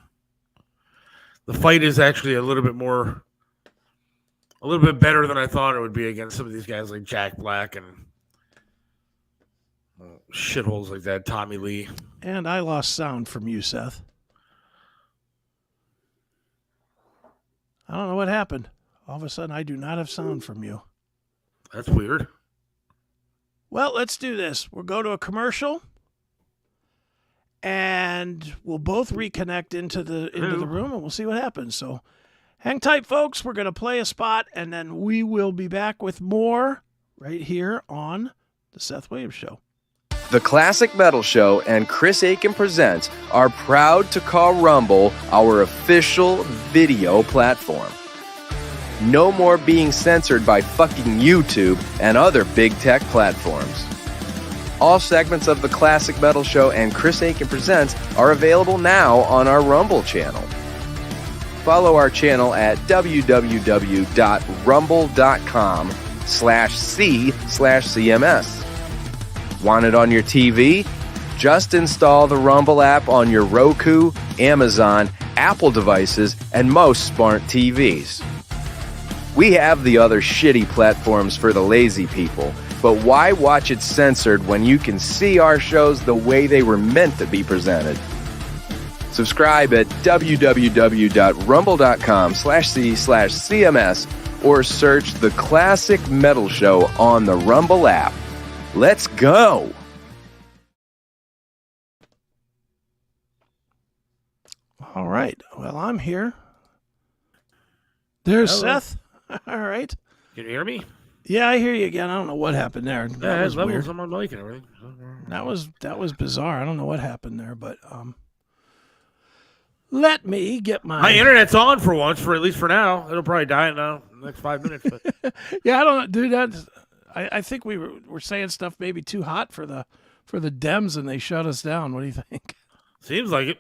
The fight is actually a little bit better than I thought it would be against some of these guys like Jack Black and shitholes like that, Tommy Lee. And I lost sound from you, Seth. I don't know what happened. All of a sudden, I do not have sound from you. That's weird. Well, let's do this. We'll go to a commercial, and we'll both reconnect into the room, and we'll see what happens. So hang tight, folks. We're going to play a spot, and then we will be back with more right here on the Seth Williams Show. The Classic Metal Show and Chris Aiken Presents are proud to call Rumble our official video platform. No more being censored by fucking YouTube and other big tech platforms. All segments of The Classic Metal Show and Chris Aiken Presents are available now on our Rumble channel. Follow our channel at www.rumble.com/c/CMS. Want it on your TV? Just install the Rumble app on your Roku, Amazon, Apple devices, and most smart TVs. We have the other shitty platforms for the lazy people, but why watch it censored when you can see our shows the way they were meant to be presented? Subscribe at www.rumble.com/c/CMS or search The Classic Metal Show on the Rumble app. Let's go! All right. Well, I'm here. There's Hello. Seth. All right. Can you hear me? Yeah, I hear you again. I don't know what happened there. That was weird. On my mic and everything. That was bizarre. I don't know what happened there, but let me get My internet's on for once, for at least for now. It'll probably die in the next 5 minutes. But Yeah, I don't know, dude. I think we were saying stuff maybe too hot for the Dems, and they shut us down. What do you think? Seems like it.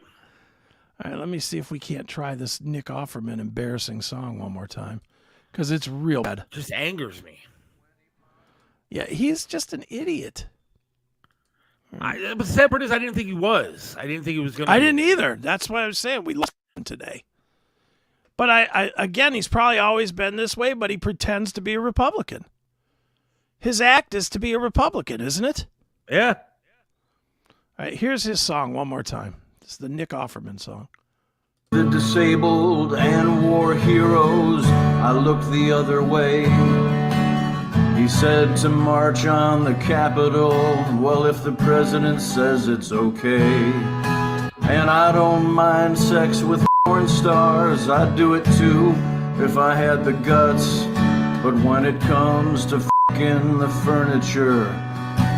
All right, let me see if we can't try this Nick Offerman embarrassing song one more time, because it's real bad. Just angers me. Yeah, he's just an idiot. But the sad part is, I didn't think he was. I didn't think he was going to. I didn't either. That's why I was saying we lost him today. But I again, he's probably always been this way, but he pretends to be a Republican. His act is to be a Republican, isn't it? Yeah. All right, here's his song one more time. This is the Nick Offerman song. The disabled and war heroes, I looked the other way. He said to march on the Capitol, well, if the president says it's okay. And I don't mind sex with porn stars, I'd do it too if I had the guts. But when it comes to f***ing the furniture,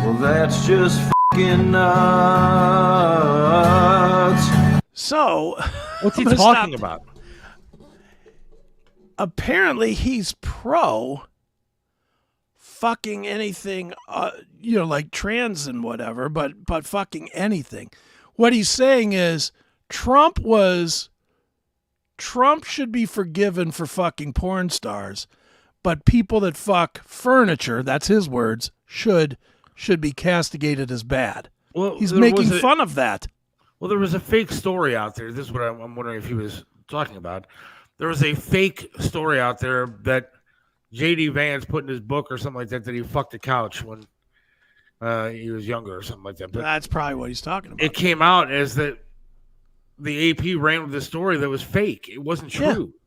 well, that's just f***ing nuts. So, what's he talking about? Apparently, he's pro fucking anything, like trans and whatever, but fucking anything. What he's saying is Trump should be forgiven for fucking porn stars, but people that fuck furniture, that's his words, should be castigated as bad. Well, he's making fun of that. Well, there was a fake story out there. This is what I'm wondering if he was talking about. There was a fake story out there that J.D. Vance put in his book or something like that he fucked a couch when he was younger or something like that. But that's probably what he's talking about. It came out as that the AP ran with this story that was fake. It wasn't true. Yeah.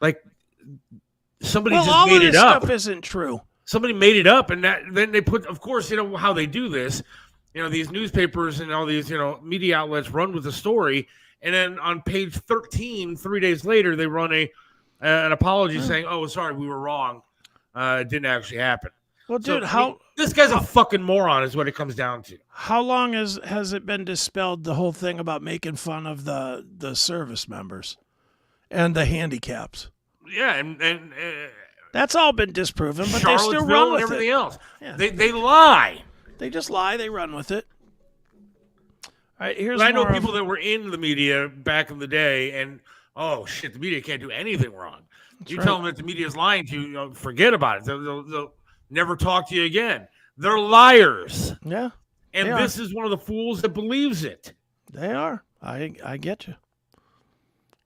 Like somebody just all made of this it up. Stuff isn't true. Somebody made it up, and then they put. Of course, you know how they do this. You know, these newspapers and all these media outlets run with the story, and then on page 13, 3 days later, they run an apology saying, "Oh, sorry, we were wrong. It didn't actually happen." Well, dude, this guy's a fucking moron is what it comes down to. How long has it been dispelled, the whole thing about making fun of the service members and the handicaps? Yeah, and that's all been disproven, but they still run with and everything it. else. Yeah. They lie. They just lie. They run with it. All right, here's I know people that were in the media back in the day, and oh shit, the media can't do anything wrong. You tell them that the media is lying to you, forget about it. They'll never talk to you again. They're liars. Yeah, and this is one of the fools that believes it. They are. I get you.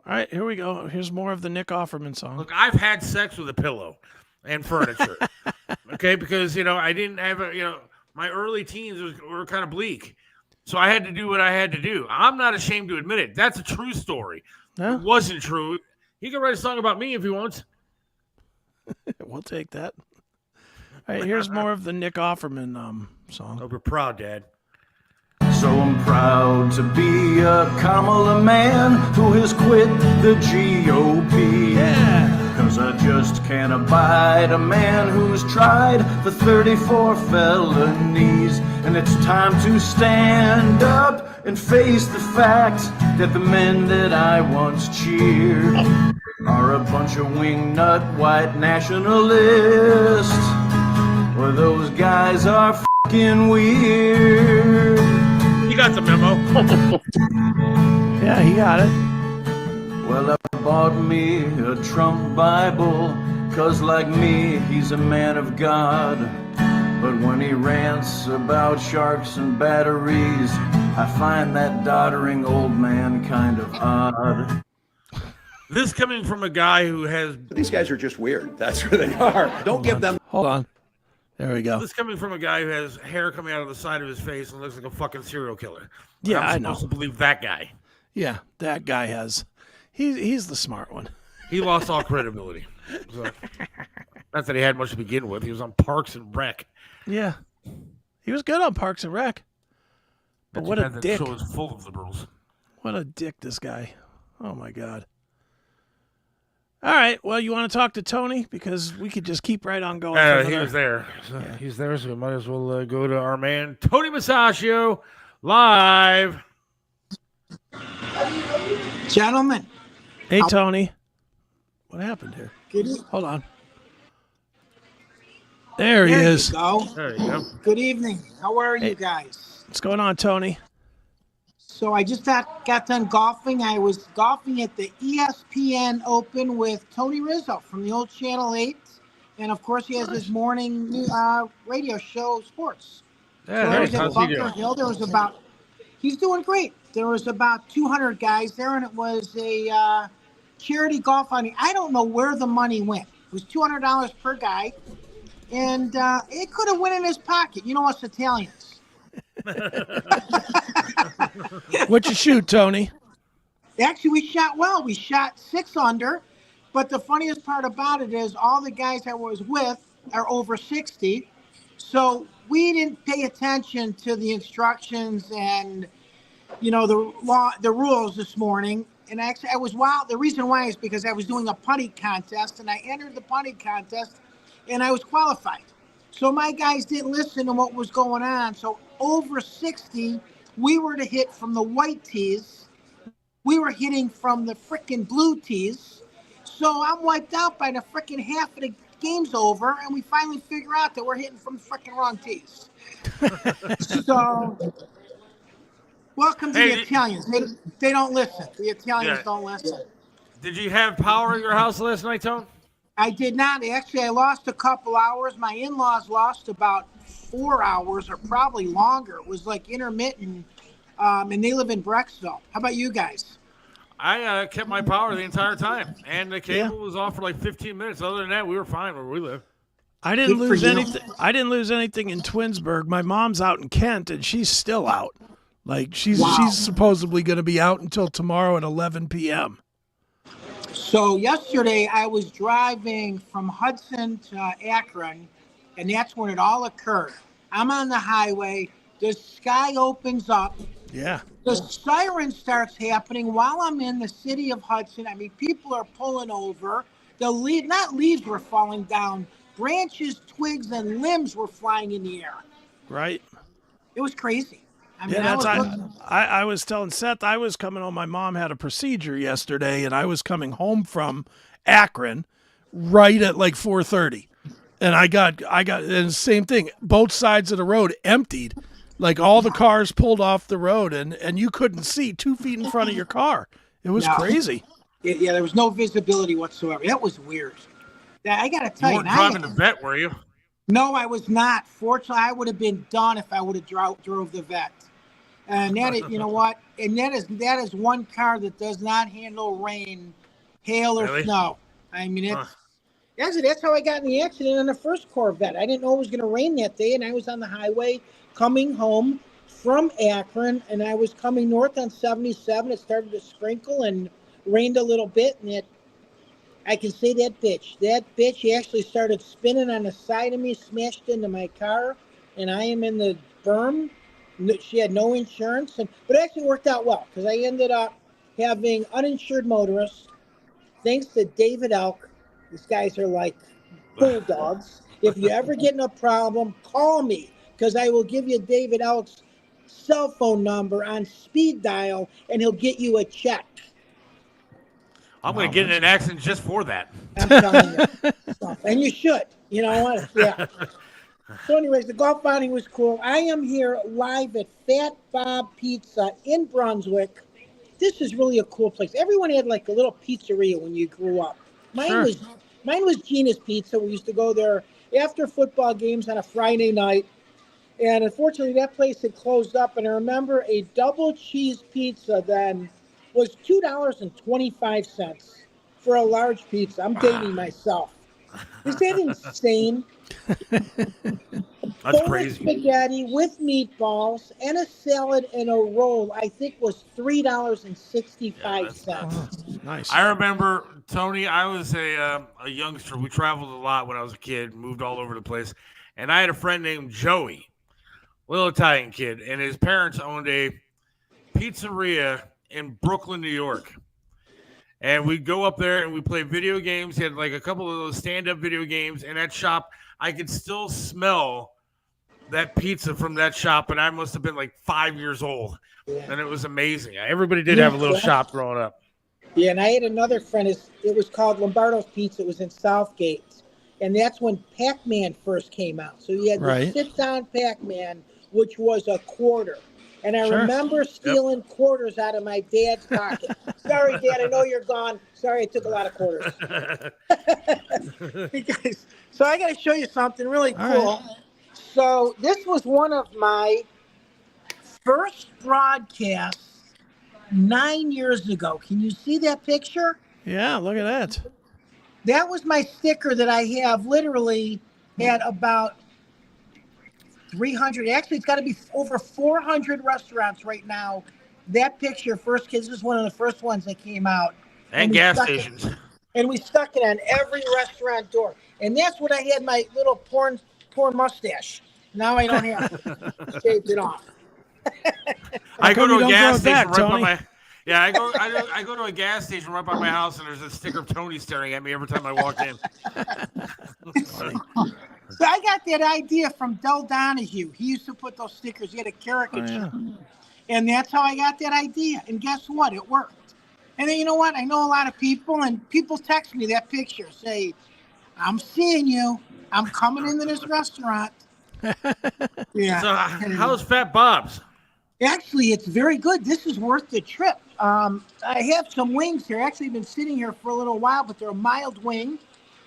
All right, here we go. Here's more of the Nick Offerman song. Look, I've had sex with a pillow and furniture. Okay, because I didn't have my early teens were kind of bleak. So I had to do what I had to do. I'm not ashamed to admit it. That's a true story. Yeah. It wasn't true. He can write a song about me if he wants. We'll take that. All right, here's more of the Nick Offerman song. Hope you're proud, Dad. So I'm proud to be a Kamala man who has quit the GOP. Yeah. Cause I just can't abide a man who's tried for 34 felonies. And it's time to stand up and face the fact that the men that I once cheered are a bunch of wingnut white nationalists. Well, those guys are fucking weird. You got the memo. Yeah, he got it. Well, I bought me a Trump Bible, cause like me, he's a man of God. But when he rants about sharks and batteries, I find that doddering old man kind of odd. This coming from a guy who has... These guys are just weird. That's who they are. Don't give them... Hold on. There we go. This coming from a guy who has hair coming out of the side of his face and looks like a fucking serial killer. Yeah, I'm I know. supposed to believe that guy. Yeah, that guy has. He's the smart one. He lost all credibility. So, not that he had much to begin with. He was on Parks and Rec. Yeah, he was good on Parks and Rec. But what a dick! That show is full of liberals. What a dick, this guy. Oh my God. All right. Well, you want to talk to Tony because we could just keep right on going. He was there. So He's there, so we might as well go to our man Tony Musachio live. Gentlemen. Hey, Tony. What happened here? Hold on. There he is. You go. There you go. Good evening. How are you guys? What's going on, Tony? So I just got done golfing. I was golfing at the ESPN Open with Tony Rizzo from the old Channel 8. And, of course, he has his morning radio show, Sports. Yeah, so hey, was at how's he Bunker doing? Hill. He's doing great. There was about 200 guys there, and it was a charity golf outing. I don't know where the money went. It was $200 per guy, and it could have went in his pocket. You know us Italians. What'd you shoot, Tony? Actually, we shot well. We shot 6 under, but the funniest part about it is all the guys I was with are over 60, so we didn't pay attention to the instructions and the rules this morning. And actually, I was wild. The reason why is because I was doing a putting contest, and I entered the putting contest, and I was qualified. So my guys didn't listen to what was going on. So over 60, we were to hit from the white tees. We were hitting from the frickin' blue tees. So I'm wiped out by the frickin' half of the game's over, and we finally figure out that we're hitting from the frickin' wrong tees. So welcome to the Italians. They don't listen. The Italians don't listen. Did you have power at your house last night, Tone? I did not. Actually, I lost a couple hours. My in-laws lost about 4 hours or probably longer. It was like intermittent, and they live in Brecksville. How about you guys? I kept my power the entire time, and the cable was off for like 15 minutes. Other than that, we were fine where we live. I didn't lose anything. I didn't lose anything in Twinsburg. My mom's out in Kent, and she's still out. Like she's supposedly going to be out until tomorrow at 11 p.m. So yesterday I was driving from Hudson to Akron, and that's when it all occurred. I'm on the highway. The sky opens up. Yeah. The siren starts happening while I'm in the city of Hudson. I mean, people are pulling over. Not leaves were falling down. Branches, twigs, and limbs were flying in the air. Right. It was crazy. I mean, I was telling Seth I was coming home. My mom had a procedure yesterday, and I was coming home from Akron right at like 4:30, and I got and same thing. Both sides of the road emptied, like all the cars pulled off the road, and you couldn't see 2 feet in front of your car. It was crazy. Yeah, there was no visibility whatsoever. That was weird. I got to tell you, weren't driving the vet, were you? No, I was not. Fortunately, I would have been done if I would have drove the vet. And that is, you know what? And that is one car that does not handle rain, hail, or snow. I mean, that's how I got in the accident on the first Corvette. I didn't know it was going to rain that day, and I was on the highway coming home from Akron, and I was coming north on 77. It started to sprinkle and rained a little bit, and I can say that bitch actually started spinning on the side of me, smashed into my car, and I am in the berm. She had no insurance, but it actually worked out well because I ended up having uninsured motorists. Thanks to David Elk. These guys are like bulldogs. If you ever get in a problem, call me because I will give you David Elk's cell phone number on speed dial, and he'll get you a check. I'm going to get in an accident just for that. I'm telling you. And you should. You know what? Yeah. So anyways, the golf outing was cool. I am here live at Fat Bob Pizza in Brunswick. This is really a cool place. Everyone had like a little pizzeria when you grew up. Mine was Gina's Pizza. We used to go there after football games on a Friday night. And unfortunately, that place had closed up. And I remember a double cheese pizza then was $2.25 for a large pizza. I'm dating myself. Is that insane? That's Full crazy. Spaghetti with meatballs and a salad and a roll, I think, was $3.65. Nice. I remember, Tony, I was a youngster. We traveled a lot when I was a kid, moved all over the place. And I had a friend named Joey, little Italian kid, and his parents owned a pizzeria in Brooklyn, New York. And we'd go up there and we'd play video games. He had like a couple of those stand-up video games. And that shop, I could still smell that pizza from that shop. And I must have been like 5 years old. Yeah. And it was amazing. Everybody did have a little shop growing up. Yeah, and I had another friend. It was called Lombardo's Pizza. It was in Southgate. And that's when Pac-Man first came out. So you had the sit-down Pac-Man, which was a quarter. And I remember stealing quarters out of my dad's pocket. Sorry, Dad, I know you're gone. Sorry, I took a lot of quarters. So I got to show you something really cool. Right. So this was one of my first broadcasts 9 years ago. Can you see that picture? Yeah, look at that. That was my sticker that I have literally at about 300. Actually, it's got to be over 400 restaurants right now. That picture, First Kids, was one of the first ones that came out. And gas stations. And we stuck it on every restaurant door. And that's when I had my little porn mustache. Now I don't have it. Shaved it off. I go to a gas station right by my... Yeah, I go to a gas station right by my house, and there's a sticker of Tony staring at me every time I walk in. So I got that idea from Del Donahue. He used to put those stickers. He had a caricature. Oh, yeah. And that's how I got that idea. And guess what? It worked. And then you know what? I know a lot of people, and people text me that picture. Say, I'm seeing you. I'm coming into this restaurant. Yeah. So how's Fat Bob's? Actually, it's very good. This is worth the trip. I have some wings here. Actually, been sitting here for a little while, but they're a mild wing.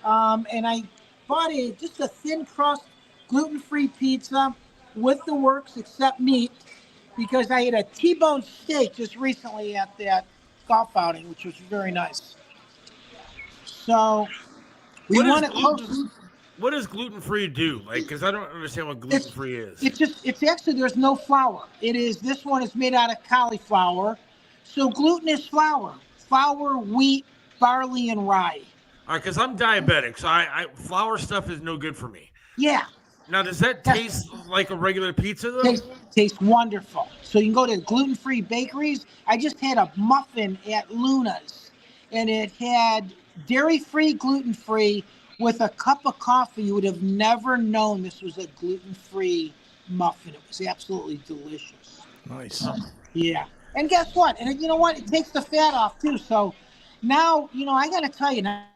And I bought just a thin crust, gluten-free pizza with the works except meat, because I had a T-bone steak just recently at that golf outing, which was very nice. So what does gluten-free do? Like, because I don't understand what gluten-free is. It's actually, there's no flour. This one is made out of cauliflower. So gluten is flour, wheat, barley, and rye. All right, because I'm diabetic, so flour stuff is no good for me. Yeah. Now, does that taste like a regular pizza, though? Tastes wonderful. So you can go to gluten-free bakeries. I just had a muffin at Luna's, and it had dairy-free, gluten-free, with a cup of coffee. You would have never known this was a gluten-free muffin. It was absolutely delicious. Nice. Yeah. And guess what? And you know what? It takes the fat off, too. So now, I got to tell you now.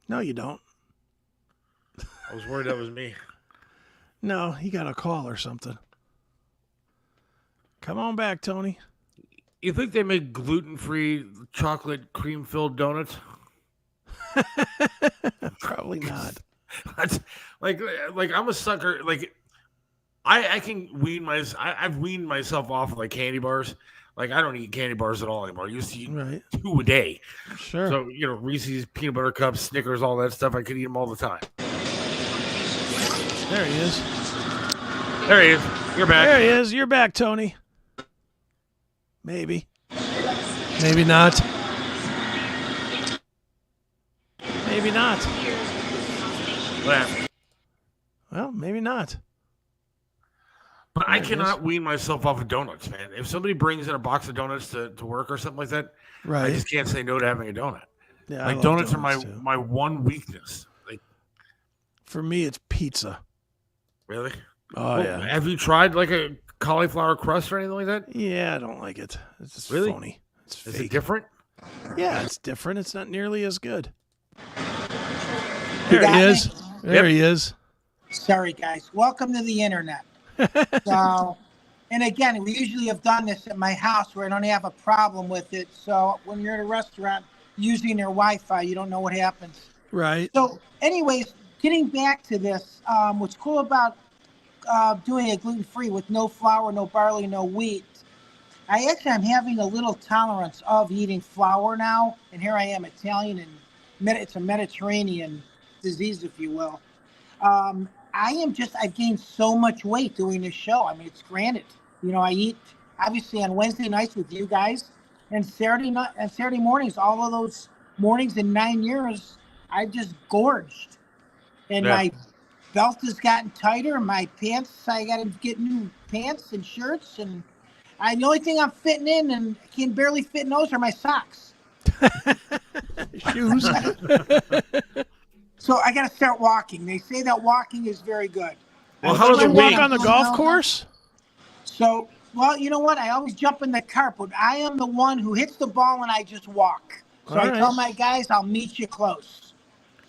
No, you don't. I was worried that was me. No, he got a call or something. Come on back, Tony. You think they make gluten-free chocolate cream-filled donuts? Probably not. That's like I'm a sucker. Like I can wean I've weaned myself off of like candy bars. Like I don't eat candy bars at all anymore. I used to eat 2 a day. Sure. So Reese's, peanut butter cups, Snickers, all that stuff. I could eat them all the time. There he is. There he is. You're back. There he is. You're back, Tony. Maybe. Maybe not. Maybe not. Well, maybe not. But I cannot wean myself off of donuts, man. If somebody brings in a box of donuts to work or something like that, I just can't say no to having a donut. Yeah, like donuts are my one weakness. Like for me, it's pizza. Really? Oh, yeah. Have you tried like a cauliflower crust or anything like that? Yeah, I don't like it. It's just really phony. It's fake. Is it different? Yeah, it's different. It's not nearly as good. There he is. There he is. Sorry, guys. Welcome to the internet. So, and again, we usually have done this at my house where I don't have a problem with it. So when you're at a restaurant using their Wi-Fi, you don't know what happens. Right. So anyways, getting back to this, what's cool about doing it gluten-free with no flour, no barley, no wheat, I'm having a little tolerance of eating flour now. And here I am, Italian, and it's a Mediterranean disease, if you will. I've gained so much weight doing this show. I mean, it's granted. You know, I eat obviously on Wednesday nights with you guys, and Saturday mornings. All of those mornings in 9 years, I've just gorged, and my belt has gotten tighter. My pants, I got to get new pants and shirts, and the only thing I'm fitting in and can barely fit in those are my socks. Shoes. So I got to start walking. They say that walking is very good. Well, how do you walk on the golf course? So, well, you know what? I always jump in the cart, but I am the one who hits the ball and I just walk. So I tell my guys, I'll meet you close.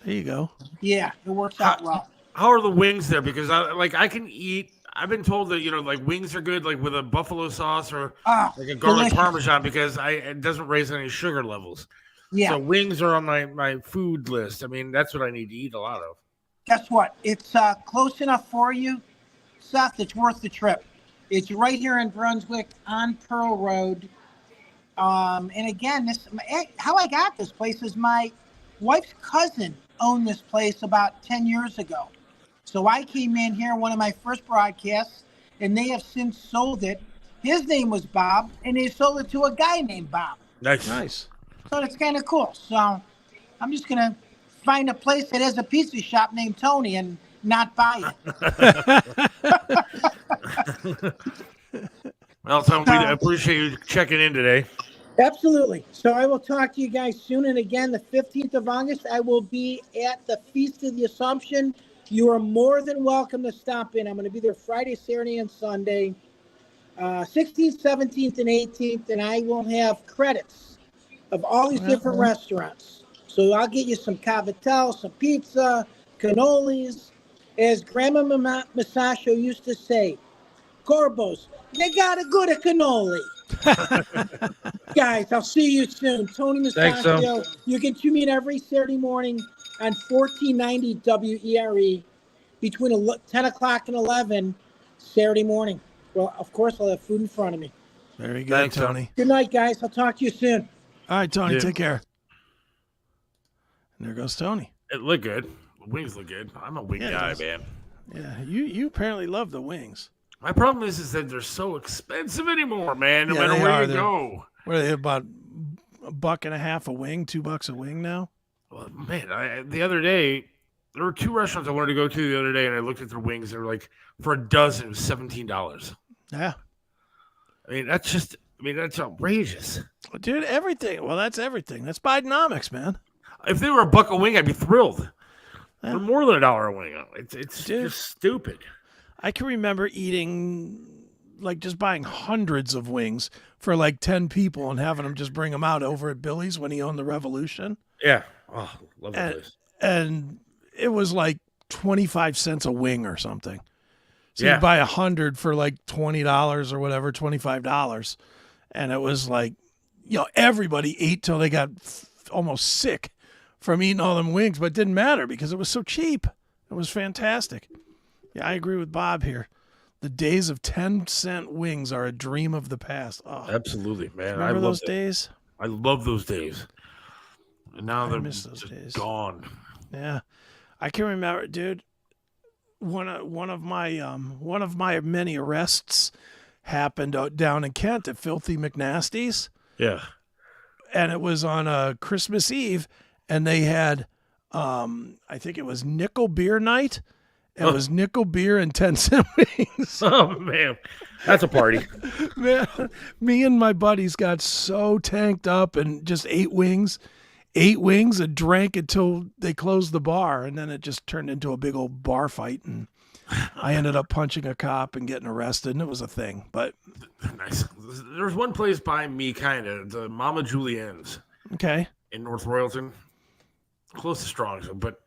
There you go. Yeah, it works out well. How are the wings there? Because I can eat. I've been told that like wings are good, like with a buffalo sauce or like a garlic parmesan, because it doesn't raise any sugar levels. Yeah. So wings are on my food list. I mean, that's what I need to eat a lot of. Guess what? It's close enough for you, Seth. It's worth the trip. It's right here in Brunswick on Pearl Road. And again, how I got this place is my wife's cousin owned this place about 10 years ago. So I came in here, one of my first broadcasts, and they have since sold it. His name was Bob, and they sold it to a guy named Bob. Nice. So that's kind of cool. So I'm just going to find a place that has a pizza shop named Tony and not buy it. Well, Tom, we appreciate you checking in today. Absolutely. So I will talk to you guys soon. And again, the 15th of August, I will be at the Feast of the Assumption. You are more than welcome to stop in. I'm going to be there Friday, Saturday, and Sunday, 16th, 17th, and 18th. And I will have credits of all these different restaurants. So I'll get you some cavatelli, some pizza, cannolis. As Grandma Musachio used to say, Corbos, they got a good cannoli. Guys, I'll see you soon. Tony Musachio. You can tune in every Saturday morning on 1490 WERE between 10 o'clock and 11 Saturday morning. Well, of course, I'll have food in front of me. Very good, Tony. Good night, guys. I'll talk to you soon. All right, Tony, take care. And there goes Tony. It looked good. The wings look good. I'm a wing guy, man. Yeah, you apparently love the wings. My problem is that they're so expensive anymore, man. No matter where you go. What are they, about $1.50 a wing, $2 a wing now? Well, man, the other day, there were two restaurants I wanted to go to the other day, and I looked at their wings. They were like, for a dozen, it was $17. Yeah. I mean, that's outrageous. Well, dude, everything. Well, that's everything. That's Bidenomics, man. If they were $1 a wing, I'd be thrilled. They're more than $1 a wing. It's just stupid. I can remember eating, like just buying hundreds of wings for like 10 people and having them just bring them out over at Billy's when he owned the Revolution. Yeah. Oh, love that place. And it was like 25 cents a wing or something. So Yeah. you buy 100 for like $20 or whatever, $25. And it was like, everybody ate till they got almost sick from eating all them wings, but it didn't matter because it was so cheap. It was fantastic. Yeah, I agree with Bob here. The days of 10-cent wings are a dream of the past. Oh, absolutely, man. Remember those days? I love those days. And now they're miss those days. Gone. Yeah, I can remember, dude. One of my many arrests happened down in Kent at Filthy McNasty's. Yeah, and it was on Christmas Eve, and they had, I think it was nickel beer night. It was nickel beer and 10-cent wings. Oh, man. That's a party. Man, me and my buddies got so tanked up and just ate wings and drank until they closed the bar. And then it just turned into a big old bar fight. And I ended up punching a cop and getting arrested. And it was a thing. But nice. There's one place by me, kind of, the Mama Julienne's. Okay. In North Royalton. Close to Strong's, but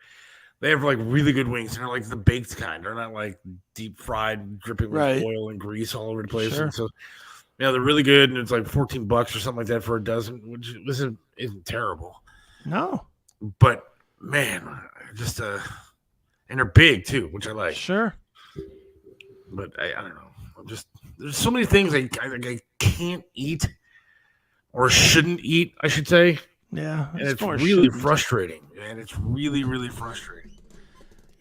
they have like really good wings. They're like the baked kind. They're not like deep fried, dripping with oil and grease all over the place. Sure. And so, they're really good, and it's like $14 or something like that for a dozen, which isn't terrible. No, but man, just and they're big too, which I like. Sure, but I don't know. There's so many things I can't eat or shouldn't eat, I should say. Yeah. And it's really frustrating, man. It's really, really frustrating.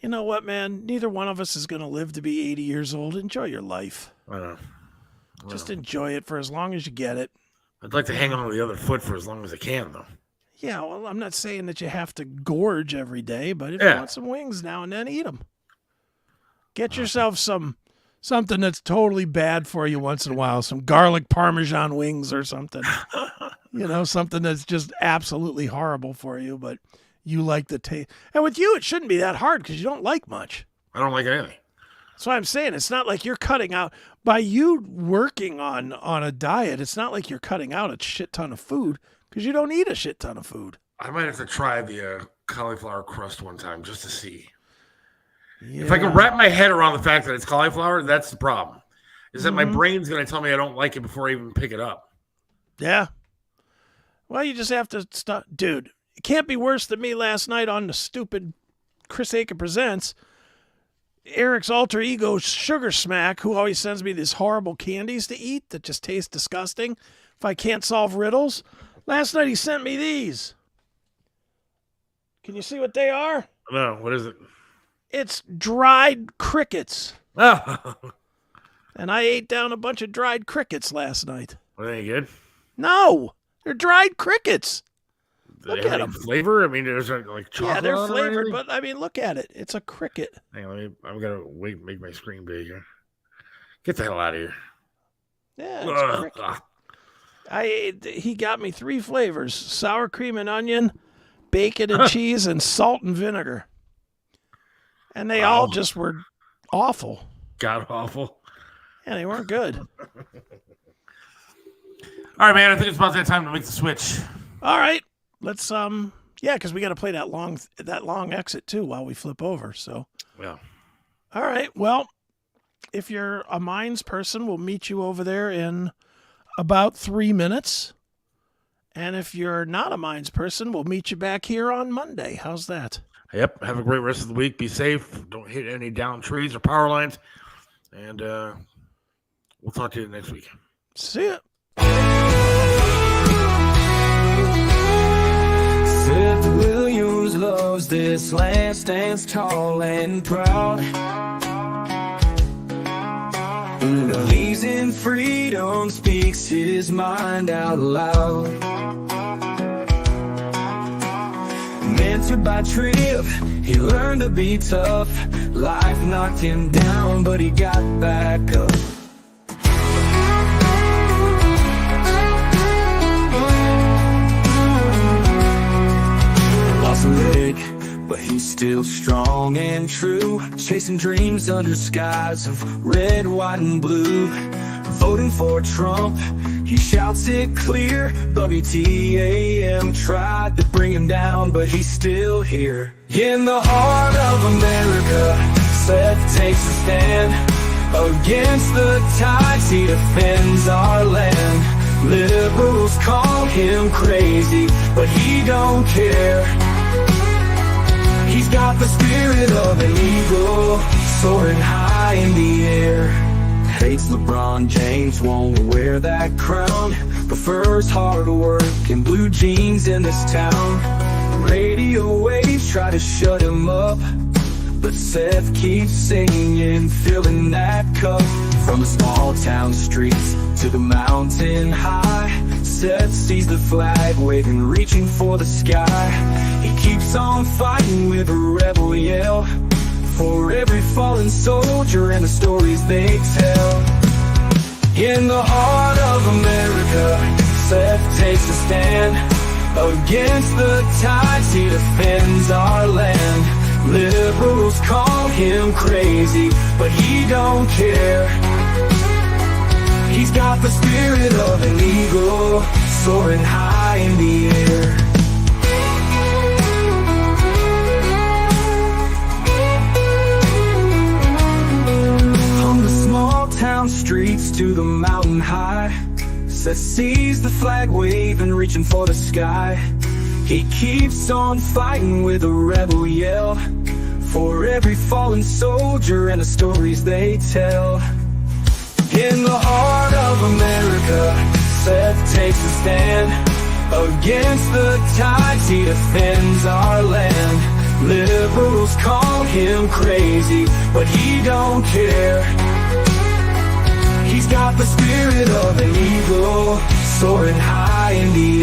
You know what, man? Neither one of us is going to live to be 80 years old. Enjoy your life. I know. Just enjoy it for as long as you get it. I'd like to hang on to the other foot for as long as I can, though. Yeah, well, I'm not saying that you have to gorge every day, but if you want some wings now and then, eat them. Get yourself something that's totally bad for you once in a while, some garlic Parmesan wings or something. Something that's just absolutely horrible for you, but you like the taste. And with you, it shouldn't be that hard because you don't like much. I don't like anything. That's why I'm saying it's not like you're cutting out. By you working on a diet, it's not like you're cutting out a shit ton of food because you don't eat a shit ton of food. I might have to try the cauliflower crust one time just to see. Yeah. If I can wrap my head around the fact that it's cauliflower, that's the problem. Is that my brain's going to tell me I don't like it before I even pick it up. Yeah. Well, you just have to stop. Dude, it can't be worse than me last night on the stupid Chris Aiken Presents. Eric's alter ego, Sugar Smack, who always sends me these horrible candies to eat that just taste disgusting if I can't solve riddles. Last night he sent me these. Can you see what they are? No, what is it? It's dried crickets. Oh. And I ate down a bunch of dried crickets last night. Are they good? No, they're dried crickets. Do they have any flavor? I mean, there's like chocolate. Yeah, they're on it or flavored, anything? but I mean, look at it. It's a cricket. Hang on, I'm gonna make my screen bigger. Get the hell out of here. Yeah, it's a cricket. He got me 3 flavors: sour cream and onion, bacon and cheese, and salt and vinegar. And they all just were awful. God awful. Yeah, they weren't good. All right, man. I think it's about that time to make the switch. All right. Let's because we got to play that long exit too while we flip over. So yeah. All right. Well, if you're a Minds person, we'll meet you over there in about 3 minutes. And if you're not a Minds person, we'll meet you back here on Monday. How's that? Yep. Have a great rest of the week. Be safe. Don't hit any down trees or power lines. And we'll talk to you next week. See ya. Seth Williams loves this land, stands tall and proud. Believes in freedom, speaks his mind out loud. Mentored by Trip, he learned to be tough. Life knocked him down, but he got back up. Lost a leg, but he's still strong and true. Chasing dreams under skies of red, white, and blue. Voting for Trump, he shouts it clear. WTAM tried to bring him down, but he's still here. In the heart of America, Seth takes a stand. Against the tides, he defends our land. Liberals call him crazy, but he don't care. He's got the spirit of an eagle, soaring high in the air. Hates LeBron James, won't wear that crown. Prefers hard work and blue jeans in this town. Radio waves try to shut him up, but Seth keeps singing, filling that cup. From the small town streets to the mountain high, Seth sees the flag waving, reaching for the sky. He keeps on fighting with a rebel yell, for every fallen soldier and the stories they tell. In the heart of America, Seth takes a stand. Against the tides, he defends our land. Liberals call him crazy, but he don't care. He's got the spirit of an eagle, soaring high in the air. From the small town streets to the mountain high, Seth sees the flag waving, reaching for the sky. He keeps on fighting with a rebel yell, for every fallen soldier and the stories they tell. In the heart of America, Seth takes a stand. Against the tides, he defends our land. Liberals call him crazy, but he don't care. He's got the spirit of an eagle, soaring high in the